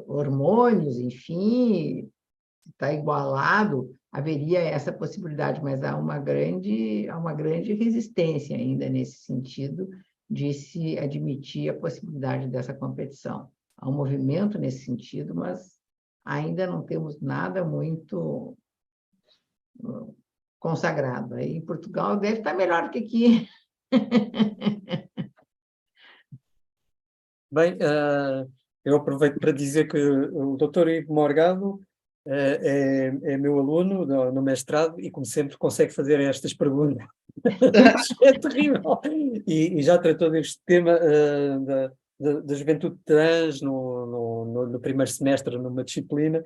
hormônios, enfim, está igualado, haveria essa possibilidade, mas há uma grande resistência ainda nesse sentido de se admitir a possibilidade dessa competição. Há um movimento nesse sentido, mas ainda não temos nada muito consagrado. Aí em Portugal deve estar melhor que aqui. Bem, eu aproveito para dizer que o Dr. Ivo Morgado é meu aluno no mestrado e, como sempre, consegue fazer estas perguntas. É terrível. E já tratou deste tema da juventude trans no primeiro semestre, numa disciplina.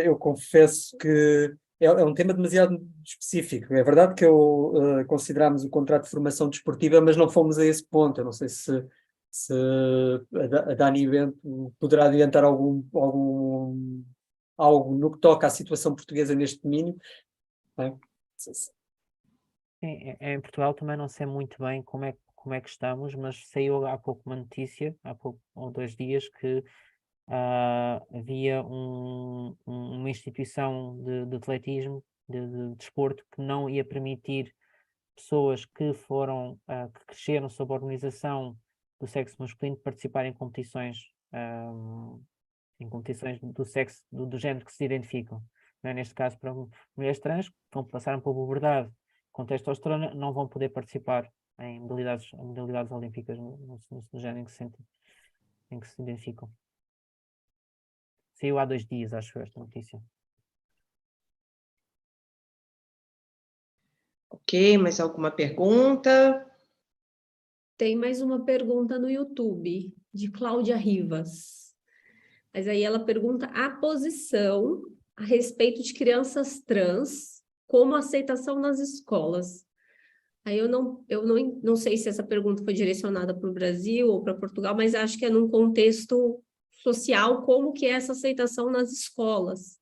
Eu confesso que é um tema demasiado específico. É verdade que considerámos o contrato de formação desportiva, mas não fomos a esse ponto. Eu não sei se a Dani Bento poderá adiantar algo no que toca à situação portuguesa neste domínio. Bem, Em Portugal também não sei muito bem como é que estamos, mas saiu há pouco uma notícia, há pouco ou 2 dias, que havia uma instituição de atletismo, de desporto, que não ia permitir pessoas que que cresceram sob a organização do sexo masculino participarem em competições do sexo, do género que se identificam. Não é? Neste caso, para mulheres trans que passaram por puberdade com testosterona, não vão poder participar em modalidades olímpicas no género em que se identificam. Saiu há 2 dias, acho eu, esta notícia. Ok, mais alguma pergunta? Tem mais uma pergunta no YouTube, de Cláudia Rivas. Mas aí ela pergunta a posição a respeito de crianças trans, como aceitação nas escolas. Aí eu não sei se essa pergunta foi direcionada para o Brasil ou para Portugal, mas acho que é num contexto social, como que é essa aceitação nas escolas,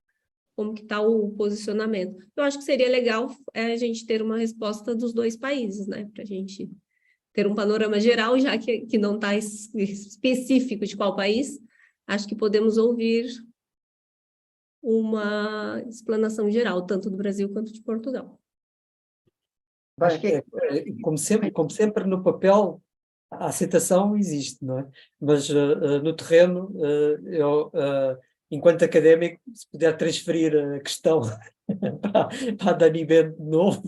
como que está o posicionamento. Eu acho que seria legal a gente ter uma resposta dos 2 países, né, para a gente ter um panorama geral, já que não está específico de qual país, acho que podemos ouvir uma explanação geral, tanto do Brasil quanto de Portugal. bem, Acho que como sempre no papel, a aceitação existe, não é? Mas no terreno, enquanto académico, se puder transferir a questão para a Dani Bento de novo.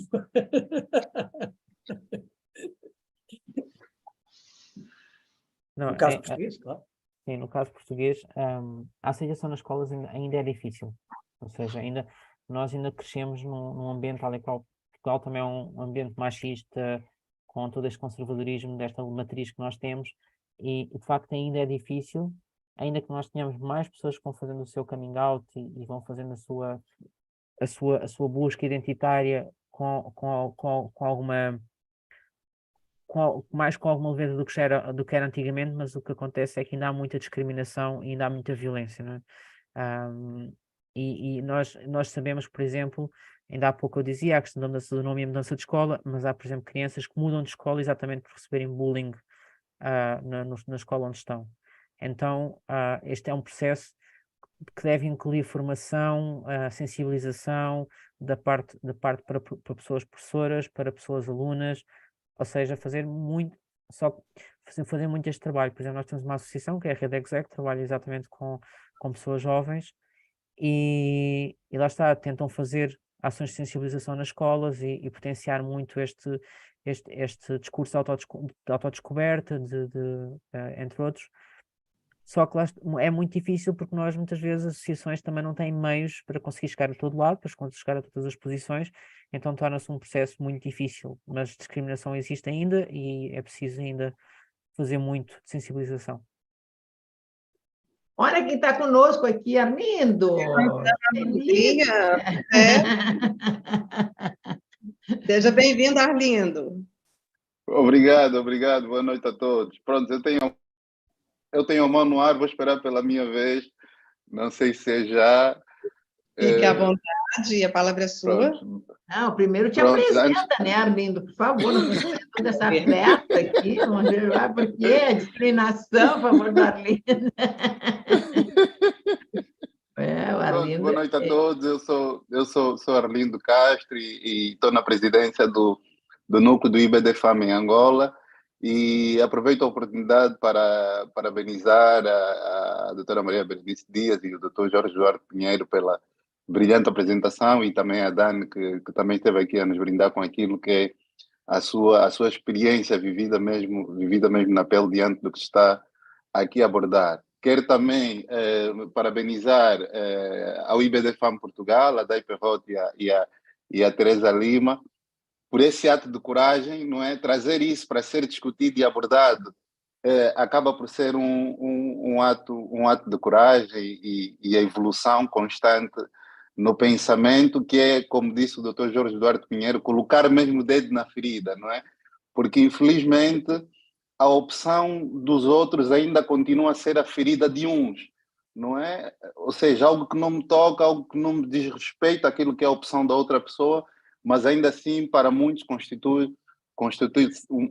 Não, No caso português, claro. sim, no caso português, a aceitação nas escolas ainda é difícil. Ou seja, nós ainda crescemos num ambiente tal e qual. Portugal também é um ambiente machista, com todo este conservadorismo desta matriz que nós temos, e de facto ainda é difícil, ainda que nós tenhamos mais pessoas que vão fazendo o seu coming out e vão fazendo a sua busca identitária com alguma mais com alguma leveza do que era antigamente, mas o que acontece é que ainda há muita discriminação e ainda há muita violência, não é? E nós sabemos, por exemplo, ainda há pouco eu dizia a questão da mudança do nome e a mudança de escola, mas há, por exemplo, crianças que mudam de escola exatamente por receberem bullying na escola onde estão. Então, este é um processo que deve incluir formação, sensibilização da parte para pessoas professoras, para pessoas alunas, ou seja, fazer muito este trabalho. Por exemplo, nós temos uma associação que é a Rede Exec, que trabalha exatamente com pessoas jovens e lá está, tentam fazer ações de sensibilização nas escolas e potenciar muito este discurso de autodescoberta, entre outros. Só que lá é muito difícil porque nós, muitas vezes, as associações também não têm meios para conseguir chegar a todo lado, para conseguir chegar a todas as posições, então torna-se um processo muito difícil. Mas discriminação existe ainda e é preciso ainda fazer muito de sensibilização. olha quem está conosco aqui, Arlindo. Seja bem-vindo, Arlindo. Obrigado. Boa noite a todos. Pronto, eu tenho a mão no ar, vou esperar pela minha vez. Não sei se é já. Fique à vontade, a palavra é sua. Pronto. Não, primeiro te apresenta, né, Arlindo? Por favor, não precisa toda essa festa aqui, vamos ver lá, porque a discriminação a favor do Arlindo. O Arlindo. Boa noite a todos, eu sou Arlindo Castro e estou na presidência do núcleo do IBDFAM em Angola e aproveito a oportunidade para parabenizar a doutora Maria Berenice Dias e o doutor Jorge Duarte Pinheiro brilhante apresentação, e também a Dani, que também esteve aqui a nos brindar com aquilo que é a sua experiência vivida mesmo na pele diante do que se está aqui a abordar. Quero também parabenizar ao IBDFAM Portugal, a Day Perrot e a Teresa Lima, por esse ato de coragem, não é? Trazer isso para ser discutido e abordado acaba por ser um ato de coragem e a evolução constante no pensamento, que é, como disse o Dr. Jorge Duarte Pinheiro, colocar mesmo o dedo na ferida, não é? Porque, infelizmente, a opção dos outros ainda continua a ser a ferida de uns, não é? Ou seja, algo que não me toca, algo que não me diz respeito àquilo que é a opção da outra pessoa, mas ainda assim, para muitos, constitui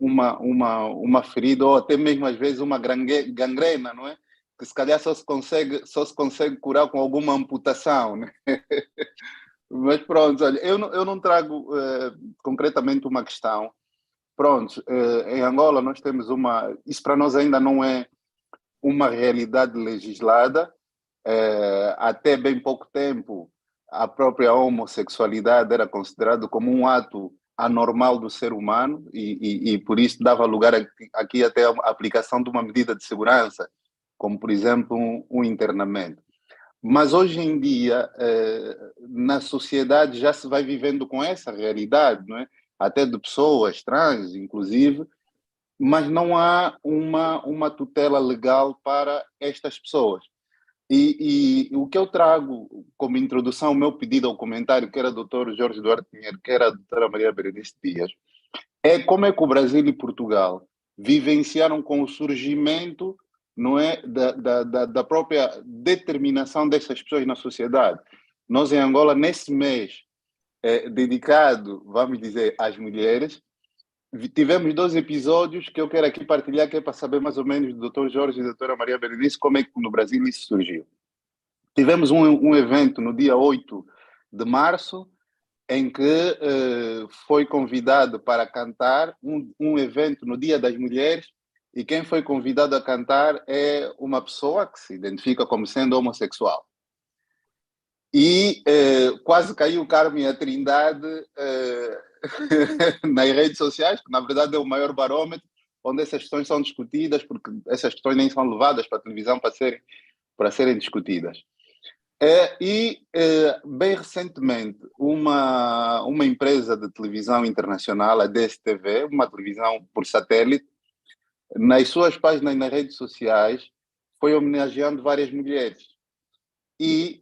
uma ferida, ou até mesmo, às vezes, uma gangrena, não é? Que se calhar só se consegue curar com alguma amputação, né? Mas pronto, olha, eu não trago concretamente uma questão. Pronto, em Angola nós temos isso para nós ainda não é uma realidade legislada. Até bem pouco tempo, a própria homossexualidade era considerada como um ato anormal do ser humano e por isso dava lugar aqui até a aplicação de uma medida de segurança, como, por exemplo, um internamento. Mas hoje em dia, na sociedade, já se vai vivendo com essa realidade, não é? Até de pessoas trans, inclusive, mas não há uma tutela legal para estas pessoas. E o que eu trago como introdução ao meu pedido ao comentário, que era do Dr. Jorge Duarte Pinheiro, que era a doutora Maria Berenice Dias, é como é que o Brasil e Portugal vivenciaram com o surgimento, não é, da própria determinação dessas pessoas na sociedade. Nós, em Angola, nesse mês dedicado, vamos dizer, às mulheres, tivemos 2 episódios que eu quero aqui partilhar, que é para saber mais ou menos do Dr. Jorge e da doutora Maria Berenice como é que no Brasil isso surgiu. Tivemos um evento no dia 8 de março, em que foi convidado para cantar um evento no Dia das Mulheres, e quem foi convidado a cantar é uma pessoa que se identifica como sendo homossexual. E quase caiu o Carmo e a Trindade nas redes sociais, que na verdade é o maior barômetro onde essas questões são discutidas, porque essas questões nem são levadas para a televisão para serem discutidas. Bem recentemente, uma empresa de televisão internacional, a DSTV, uma televisão por satélite, nas suas páginas nas redes sociais, foi homenageando várias mulheres. E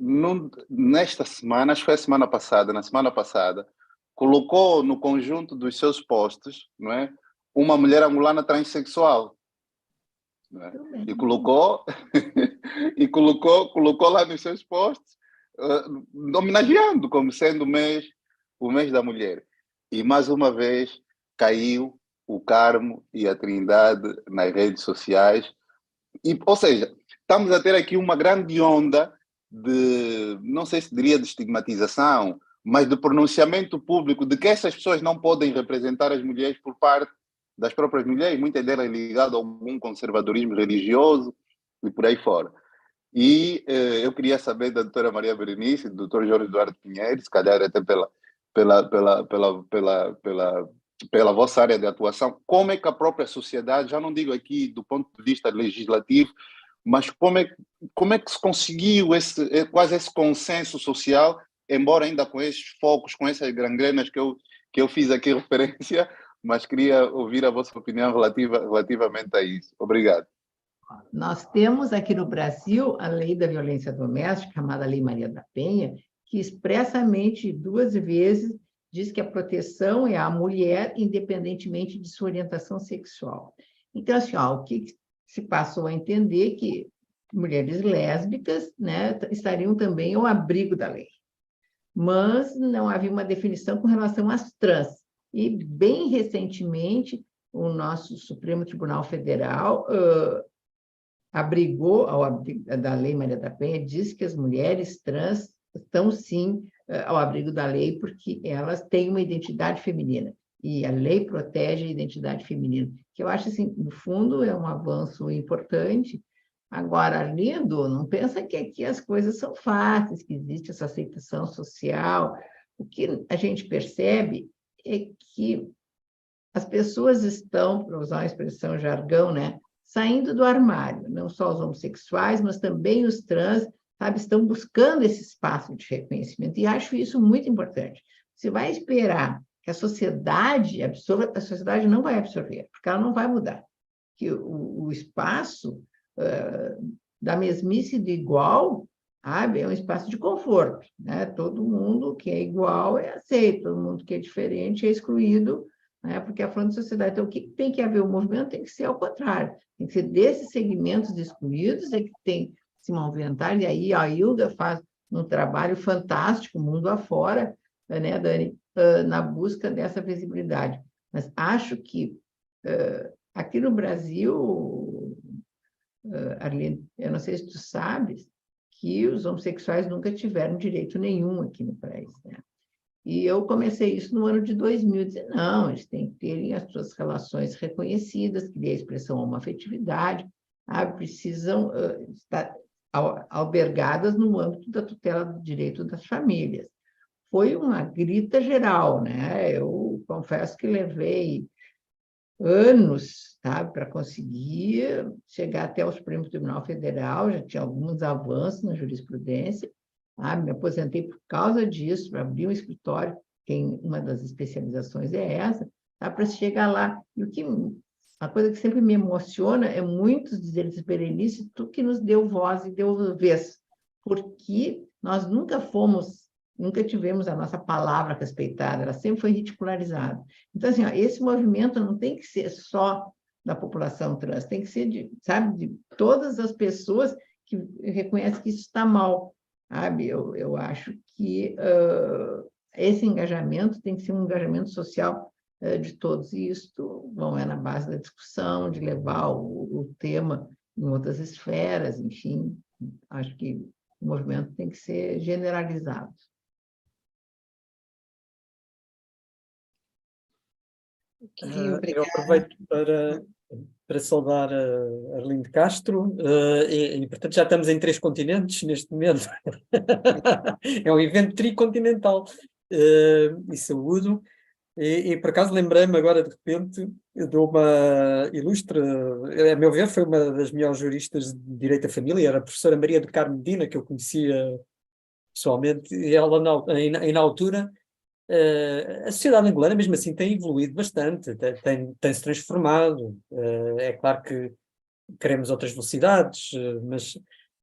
nesta semana, acho que foi na semana passada, colocou no conjunto dos seus posts, não é, uma mulher angolana transexual. Não é? E colocou lá nos seus posts, homenageando como sendo o mês da mulher. E mais uma vez caiu o Carmo e a Trindade nas redes sociais. Ou seja, estamos a ter aqui uma grande onda de, não sei se diria de estigmatização, mas de pronunciamento público de que essas pessoas não podem representar as mulheres por parte das próprias mulheres, muitas delas ligadas a algum conservadorismo religioso e por aí fora. E eu queria saber da doutora Maria Berenice, do doutor Jorge Duarte Pinheiro, se calhar até pela vossa área de atuação, como é que a própria sociedade, já não digo aqui do ponto de vista legislativo, mas como é que se conseguiu quase esse consenso social, embora ainda com esses focos, com essas gangrenas que eu fiz aqui referência, mas queria ouvir a vossa opinião relativamente a isso. Obrigado. Nós temos aqui no Brasil a Lei da Violência Doméstica, chamada Lei Maria da Penha, que expressamente 2 vezes diz que a proteção é à mulher, independentemente de sua orientação sexual. Então, assim, o que se passou a entender que mulheres lésbicas, né, estariam também ao abrigo da lei. Mas não havia uma definição com relação às trans. E, bem recentemente, o nosso Supremo Tribunal Federal abrigou, ao abrigo da Lei Maria da Penha, diz que as mulheres trans estão, sim, ao abrigo da lei, porque elas têm uma identidade feminina. E a lei protege a identidade feminina, que eu acho, assim, no fundo, é um avanço importante, Agora, Arlindo, não pensa que aqui as coisas são fáceis, que existe essa aceitação social. O que a gente percebe é que as pessoas estão, para usar uma expressão jargão, né, saindo do armário, não só os homossexuais, mas também os trans, sabe, estão buscando esse espaço de reconhecimento, e acho isso muito importante. Você vai esperar que a sociedade absorva, a sociedade não vai absorver, porque ela não vai mudar. Que o espaço da mesmice do igual, sabe, é um espaço de conforto, né? Todo mundo que é igual é aceito, todo mundo que é diferente é excluído, né? Porque a falando de sociedade, então o que tem que haver o movimento tem que ser ao contrário, tem que ser desses segmentos excluídos é que tem que se movimentar, e aí a Ilga faz um trabalho fantástico, mundo afora, né, Dani, na busca dessa visibilidade. Mas acho que aqui no Brasil, Arlindo, eu não sei se tu sabes que os homossexuais nunca tiveram direito nenhum aqui no país, né? E eu comecei isso no ano de 2000, dizer, não, eles têm que terem as suas relações reconhecidas, que é a expressão homoafetividade, precisam estar albergadas no âmbito da tutela do direito das famílias. Foi uma grita geral, né? Eu confesso que levei anos, sabe, para conseguir chegar até o Supremo Tribunal Federal, já tinha alguns avanços na jurisprudência, sabe? Me aposentei por causa disso, para abrir um escritório, uma das especializações é essa, tá? Para chegar lá. E a coisa que sempre me emociona é muitos dizer, Berenice, tu que nos deu voz e deu vez, porque nós nunca tivemos a nossa palavra respeitada, ela sempre foi ridicularizada. Então, assim, esse movimento não tem que ser só da população trans, tem que ser, de todas as pessoas que reconhecem que isso está mal, sabe? Eu acho que esse engajamento tem que ser um engajamento social de todos, e isso, bom, é na base da discussão, de levar o tema em outras esferas, enfim, acho que o movimento tem que ser generalizado. Eu aproveito para saudar a Arlindo Castro, e, portanto, já estamos em 3 continentes neste momento. É um evento tricontinental, e saúdo. E por acaso lembrei-me agora, de repente, de uma ilustre, a meu ver, foi uma das melhores juristas de Direito da Família, era a professora Maria do Carmo Medina, que eu conhecia pessoalmente, e ela, na altura, a sociedade angolana, mesmo assim, tem evoluído bastante, tem-se transformado. É claro que queremos outras velocidades, mas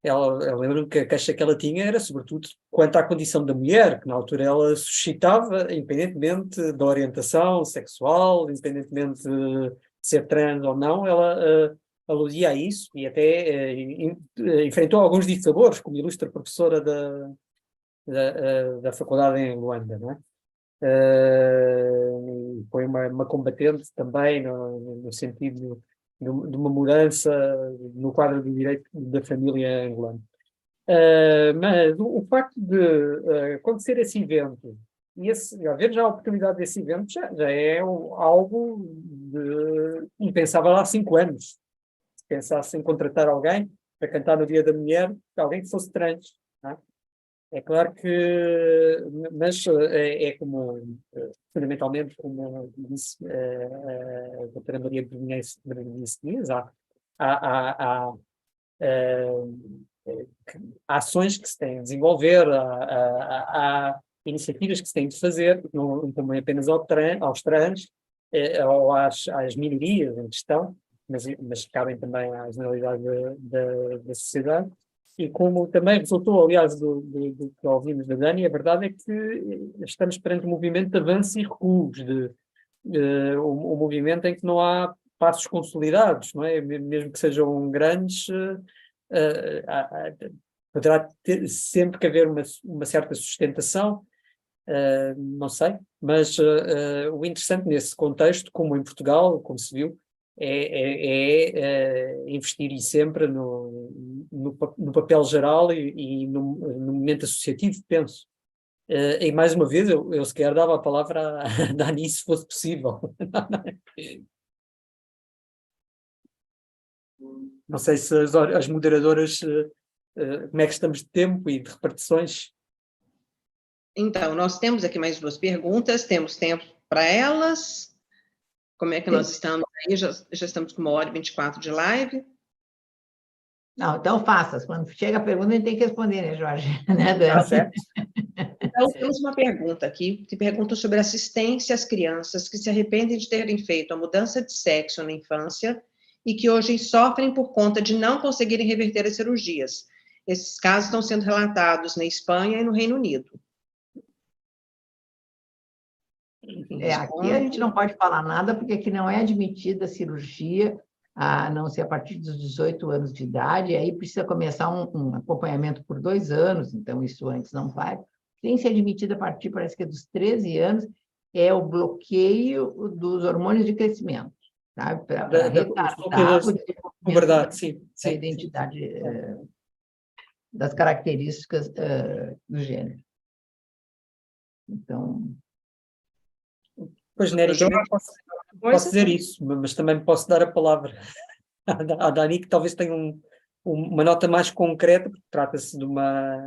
eu lembro que a queixa que ela tinha era, sobretudo, quanto à condição da mulher, que na altura ela suscitava, independentemente da orientação sexual, independentemente de ser trans ou não, ela aludia a isso e até enfrentou alguns dissabores, como ilustra professora da faculdade em Luanda, não é? Foi uma combatente também no sentido de uma mudança no quadro do direito da família angolana. Mas o facto de acontecer esse evento e haver já a oportunidade desse evento já é algo impensável há 5 anos. Se pensasse em contratar alguém para cantar no Dia da Mulher, alguém que fosse trans, não é? É claro que, mas é como, fundamentalmente, como disse a doutora Maria Berenice Dias, há ações que se têm de desenvolver, há iniciativas que se têm de fazer, não também apenas aos trans, ou às minorias em questão, mas cabem também à generalidade da sociedade. E como também resultou, aliás, do que ouvimos da Dani, a verdade é que estamos perante um movimento de avanço e recuos, um movimento em que não há passos consolidados, não é? Mesmo que sejam grandes, poderá ter sempre que haver uma certa sustentação, não sei, mas o interessante nesse contexto, como em Portugal, como se viu, é investir e sempre no papel geral e no momento associativo, penso. E mais uma vez, eu sequer dava a palavra a Dani, se fosse possível. Não sei se as moderadoras, como é que estamos de tempo e de repartições? Então, nós temos aqui mais 2 perguntas, temos tempo para elas? Como é que nós estamos aí? Já estamos com 1h24 de live? Não, então faça. Quando chega a pergunta, a gente tem que responder, né, Jorge? Né, Dani? Tá certo. Então, temos uma pergunta aqui, que pergunta sobre assistência às crianças que se arrependem de terem feito a mudança de sexo na infância e que hoje sofrem por conta de não conseguirem reverter as cirurgias. Esses casos estão sendo relatados na Espanha e no Reino Unido. Aqui a gente não pode falar nada, porque aqui não é admitida cirurgia, a não ser a partir dos 18 anos de idade, e aí precisa começar um acompanhamento por 2 anos, então isso antes não vai. Tem que ser admitida a partir, parece que é dos 13 anos, é o bloqueio dos hormônios de crescimento, sabe? Para retardar o desenvolvimento sim, da identidade, das características do gênero. Então... Pois, Nery, posso dizer isso, mas também posso dar a palavra à Dani, que talvez tenha uma nota mais concreta, porque trata-se de uma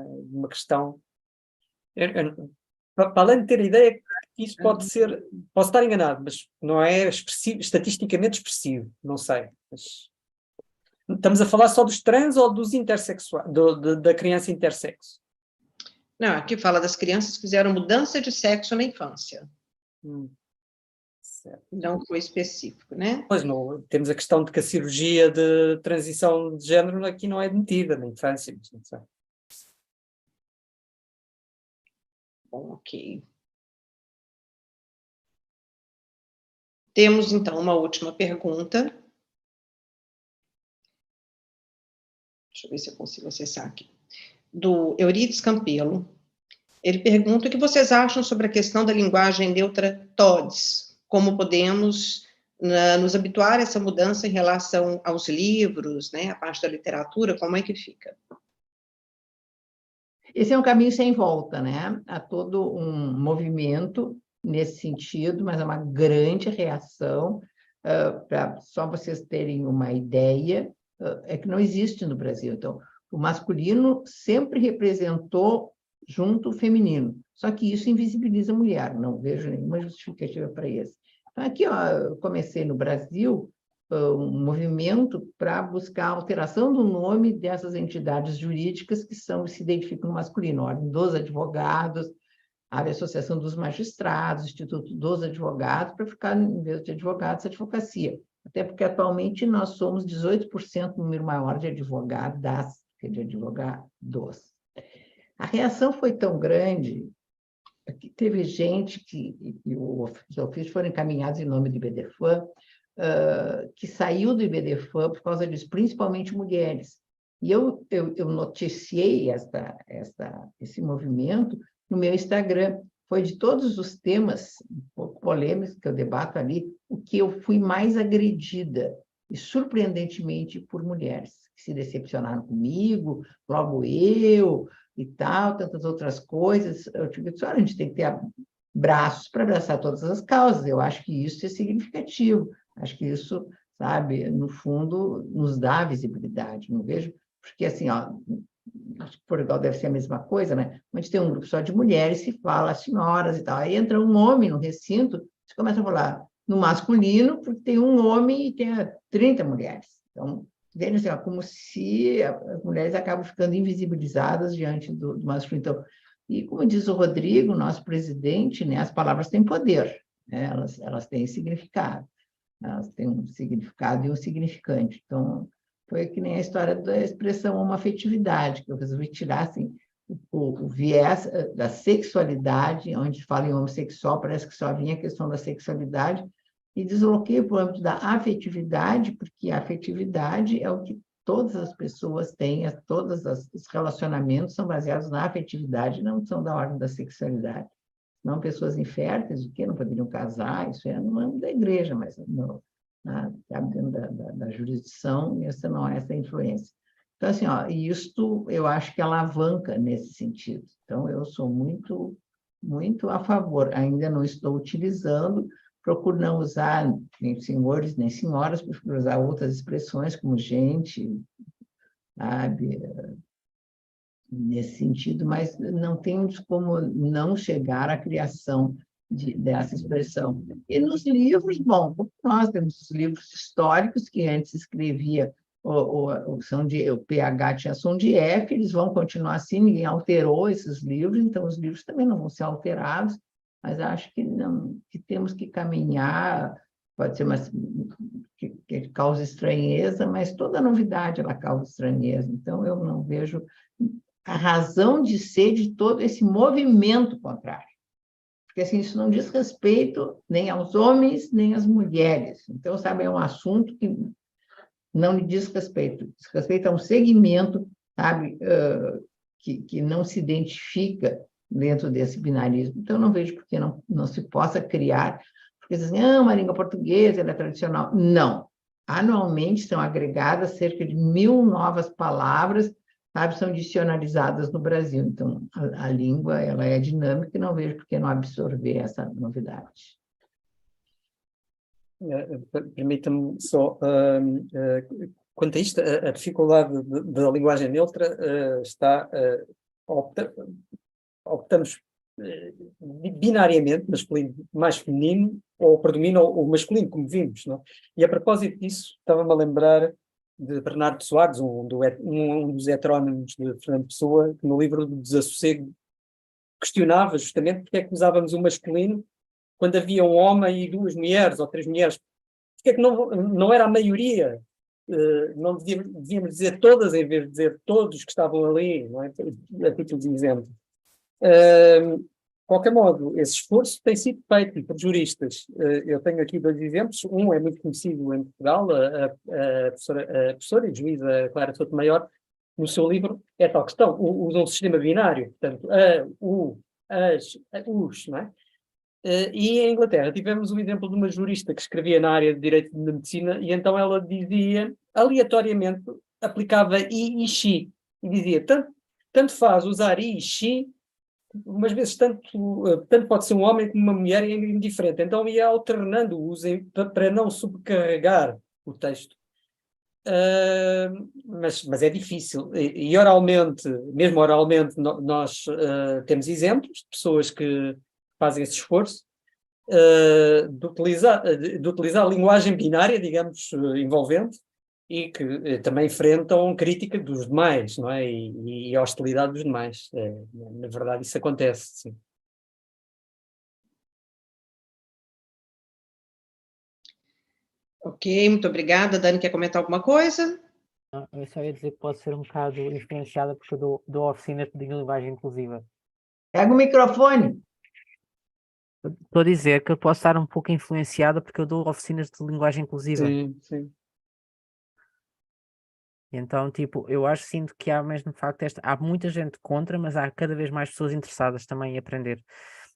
questão... Para além de ter a ideia que isso pode ser... Posso estar enganado, mas não é estatisticamente expressivo, não sei. Mas estamos a falar só dos trans ou dos intersexuais, da criança intersexo? Não, aqui fala das crianças que fizeram mudança de sexo na infância. Certo. Não foi específico, né? Pois não, temos a questão de que a cirurgia de transição de género aqui não é admitida na infância, mas não sei. Bom, ok. Temos, então, uma última pergunta. Deixa eu ver se eu consigo acessar aqui. Do Euridice Campelo. Ele pergunta o que vocês acham sobre a questão da linguagem neutra TODS. Como podemos nos habituar a essa mudança em relação aos livros, né, a parte da literatura, como é que fica? Esse é um caminho sem volta, né? Há todo um movimento nesse sentido, mas é uma grande reação. Para só vocês terem uma ideia, é que não existe no Brasil. Então, o masculino sempre representou junto o feminino, só que isso invisibiliza a mulher, não vejo nenhuma justificativa para isso. Então, aqui, eu comecei no Brasil um movimento para buscar a alteração do nome dessas entidades jurídicas que se identificam no masculino, a Ordem dos Advogados, a Associação dos Magistrados, o Instituto dos Advogados, para ficar, em vez de advogados, advocacia. Até porque, atualmente, nós somos 18% número maior de advogadas que de advogados. A reação foi tão grande que teve gente e os ofícios foram encaminhados em nome do IBDFAN, que saiu do IBDFAN por causa disso, principalmente mulheres. E eu noticiei esse movimento no meu Instagram. Foi de todos os temas um pouco polêmicos que eu debato ali, o que eu fui mais agredida, e surpreendentemente por mulheres, que se decepcionaram comigo, logo eu, e tal, tantas outras coisas. Eu digo, a gente tem que ter braços para abraçar todas as causas. Eu acho que isso é significativo. Acho que isso, sabe, no fundo, nos dá visibilidade. Não vejo, porque assim, acho que Portugal deve ser a mesma coisa, né? Onde tem um grupo só de mulheres, se fala senhoras e tal. Aí entra um homem no recinto, você começa a falar no masculino, porque tem um homem e tem 30 mulheres. Então, assim, como se as mulheres acabam ficando invisibilizadas diante do masculino. Então, e como diz o Rodrigo, nosso presidente, né, as palavras têm poder, né? Elas têm significado. Elas têm um significado e um significante. Então, foi que nem a história da expressão homoafetividade, que eu resolvi tirar assim, o viés da sexualidade, onde fala em homossexual, parece que só vinha a questão da sexualidade, e desloquei para o âmbito da afetividade, porque a afetividade é o que todas as pessoas têm, todos os relacionamentos são baseados na afetividade, não são da ordem da sexualidade. Não pessoas inférteis, o que não poderiam casar, isso é no âmbito da igreja, mas dentro da jurisdição, essa não é essa influência. Então, assim, isto eu acho que alavanca nesse sentido. Então, eu sou muito, muito a favor. Ainda não estou utilizando, procuro não usar nem senhores, nem senhoras, procuro usar outras expressões, como gente, sabe? Nesse sentido, mas não temos como não chegar à criação dessa expressão. E nos livros, bom, nós temos os livros históricos, que antes escrevia o PH tinha som de F, eles vão continuar assim, ninguém alterou esses livros, então os livros também não vão ser alterados, mas acho que não, que temos que caminhar, pode ser que causa estranheza, mas toda novidade ela causa estranheza, então eu não vejo a razão de ser de todo esse movimento contrário. Porque assim, isso não diz respeito nem aos homens, nem às mulheres. Então, sabe, é um assunto que não lhe diz respeito. Diz respeito a um segmento, sabe, que não se identifica dentro desse binarismo. Então, não vejo por que não se possa criar. Porque dizem, a língua portuguesa ela é tradicional. Não. Anualmente são agregadas cerca de 1.000 novas palavras, sabe, são dicionarizadas no Brasil. Então, a língua ela é dinâmica e não vejo por que não absorver essa novidade. Permita-me só, quanto a isto, a dificuldade da linguagem neutra está, optamos binariamente, masculino mais feminino, ou predomina o masculino, como vimos, não? E a propósito disso, estava-me a lembrar de Bernardo Soares, um dos heterónimos de Fernando Pessoa, que no livro do Desassossego questionava justamente porque é que usávamos o masculino quando havia um homem e 2 mulheres ou 3 mulheres. Porque é que não era a maioria? Não devíamos dizer todas em vez de dizer todos que estavam ali, não é? A título de exemplo. De qualquer modo, esse esforço tem sido feito por juristas. Eu tenho aqui 2 exemplos. Um é muito conhecido em Portugal, a professora e juíza Clara Sotomayor, no seu livro, é tal questão. Usa um sistema binário, portanto, as, os, não é? E em Inglaterra tivemos um exemplo de uma jurista que escrevia na área de Direito de Medicina e então ela dizia, aleatoriamente, aplicava i e she, e dizia, tanto faz usar i e she, umas vezes tanto pode ser um homem como uma mulher e é indiferente. Então ia alternando o uso para não sobrecarregar o texto. Mas é difícil. E oralmente, mesmo oralmente, nós temos exemplos de pessoas que fazem esse esforço de utilizar a linguagem binária, digamos, envolvente, e que também enfrentam crítica dos demais, não é? E a hostilidade dos demais. Na verdade, isso acontece, sim. Ok, muito obrigada. Dani, quer comentar alguma coisa? Eu só ia dizer que pode ser um bocado influenciada porque eu dou oficinas de linguagem inclusiva. Pega o microfone. Estou a dizer que eu posso estar um pouco influenciada porque eu dou oficinas de linguagem inclusiva. Sim, sim. Então, tipo, eu sinto que há mesmo, de facto, há muita gente contra, mas há cada vez mais pessoas interessadas também em aprender.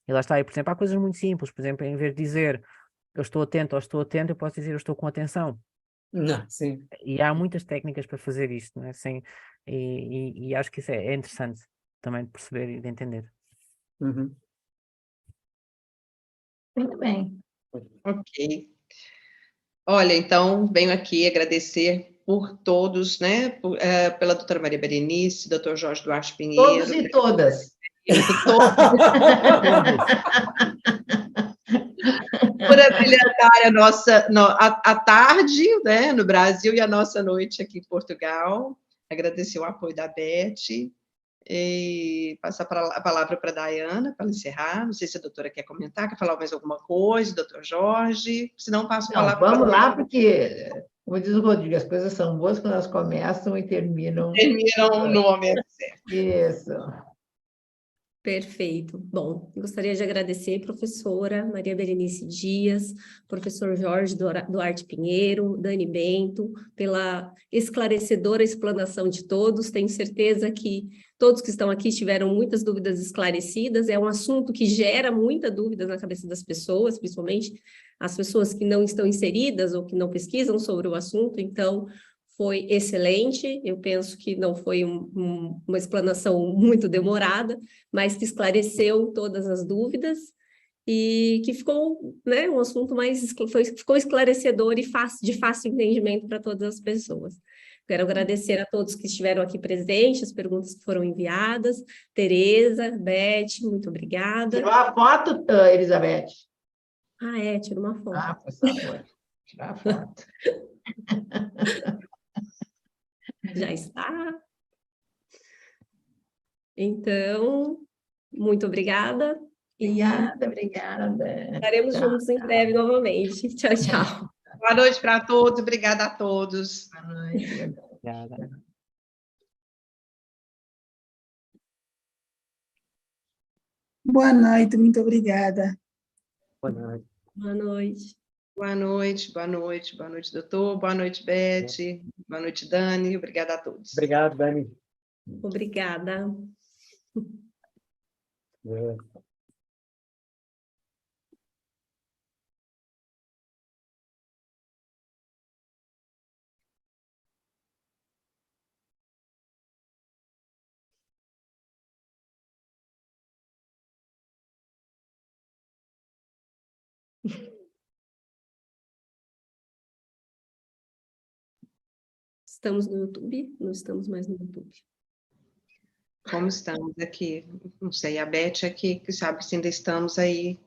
E lá está, e, por exemplo, há coisas muito simples, por exemplo, em vez de dizer eu estou atento ou estou atento, eu posso dizer eu estou com atenção. Não, sim. E há muitas técnicas para fazer isto, não é? E acho que isso é interessante também de perceber e de entender. Uhum. Muito bem. Ok. Olha, então, venho aqui agradecer por todos, né? Pela doutora Maria Berenice, doutor Jorge Duarte Pinheiro. Todos e todas. Por abrilhantar a tarde, né, no Brasil e a nossa noite aqui em Portugal. Agradecer o apoio da Beth e passar a palavra para a Dayana para encerrar. Não sei se a doutora quer comentar, quer falar mais alguma coisa, doutor Jorge. Se não, passo a palavra Vamos para lá, porque, como diz o Rodrigo, as coisas são boas quando elas começam e terminam. Terminam no momento certo. Isso. Perfeito. Bom, gostaria de agradecer, professora Maria Berenice Dias, professor Jorge Duarte Pinheiro, Dani Bento, pela esclarecedora explanação de todos. Tenho certeza que todos que estão aqui tiveram muitas dúvidas esclarecidas. É um assunto que gera muita dúvida na cabeça das pessoas, principalmente as pessoas que não estão inseridas ou que não pesquisam sobre o assunto. Então, foi excelente. Eu penso que não foi uma explanação muito demorada, mas que esclareceu todas as dúvidas. e que ficou, né, um assunto ficou esclarecedor e de fácil entendimento para todas as pessoas. Quero agradecer a todos que estiveram aqui presentes, as perguntas que foram enviadas. Tereza, Beth, muito obrigada. Tirou a foto, Elizabeth? Tira uma foto. Por favor, tirar a foto. Já está. Então, muito obrigada. Obrigada. Estaremos Tchau. juntos em breve novamente. Tchau, tchau. Boa noite para todos, obrigada a todos. Boa noite. Obrigada. Boa noite, muito obrigada. Boa noite. Boa noite. Boa noite, boa noite, boa noite, doutor. Boa noite, Beth. Boa noite, Dani. Obrigada a todos. Obrigado, Dani. Obrigada. Estamos no YouTube? Não estamos mais no YouTube. Como estamos aqui? Não sei, a Beth aqui, que sabe se ainda estamos aí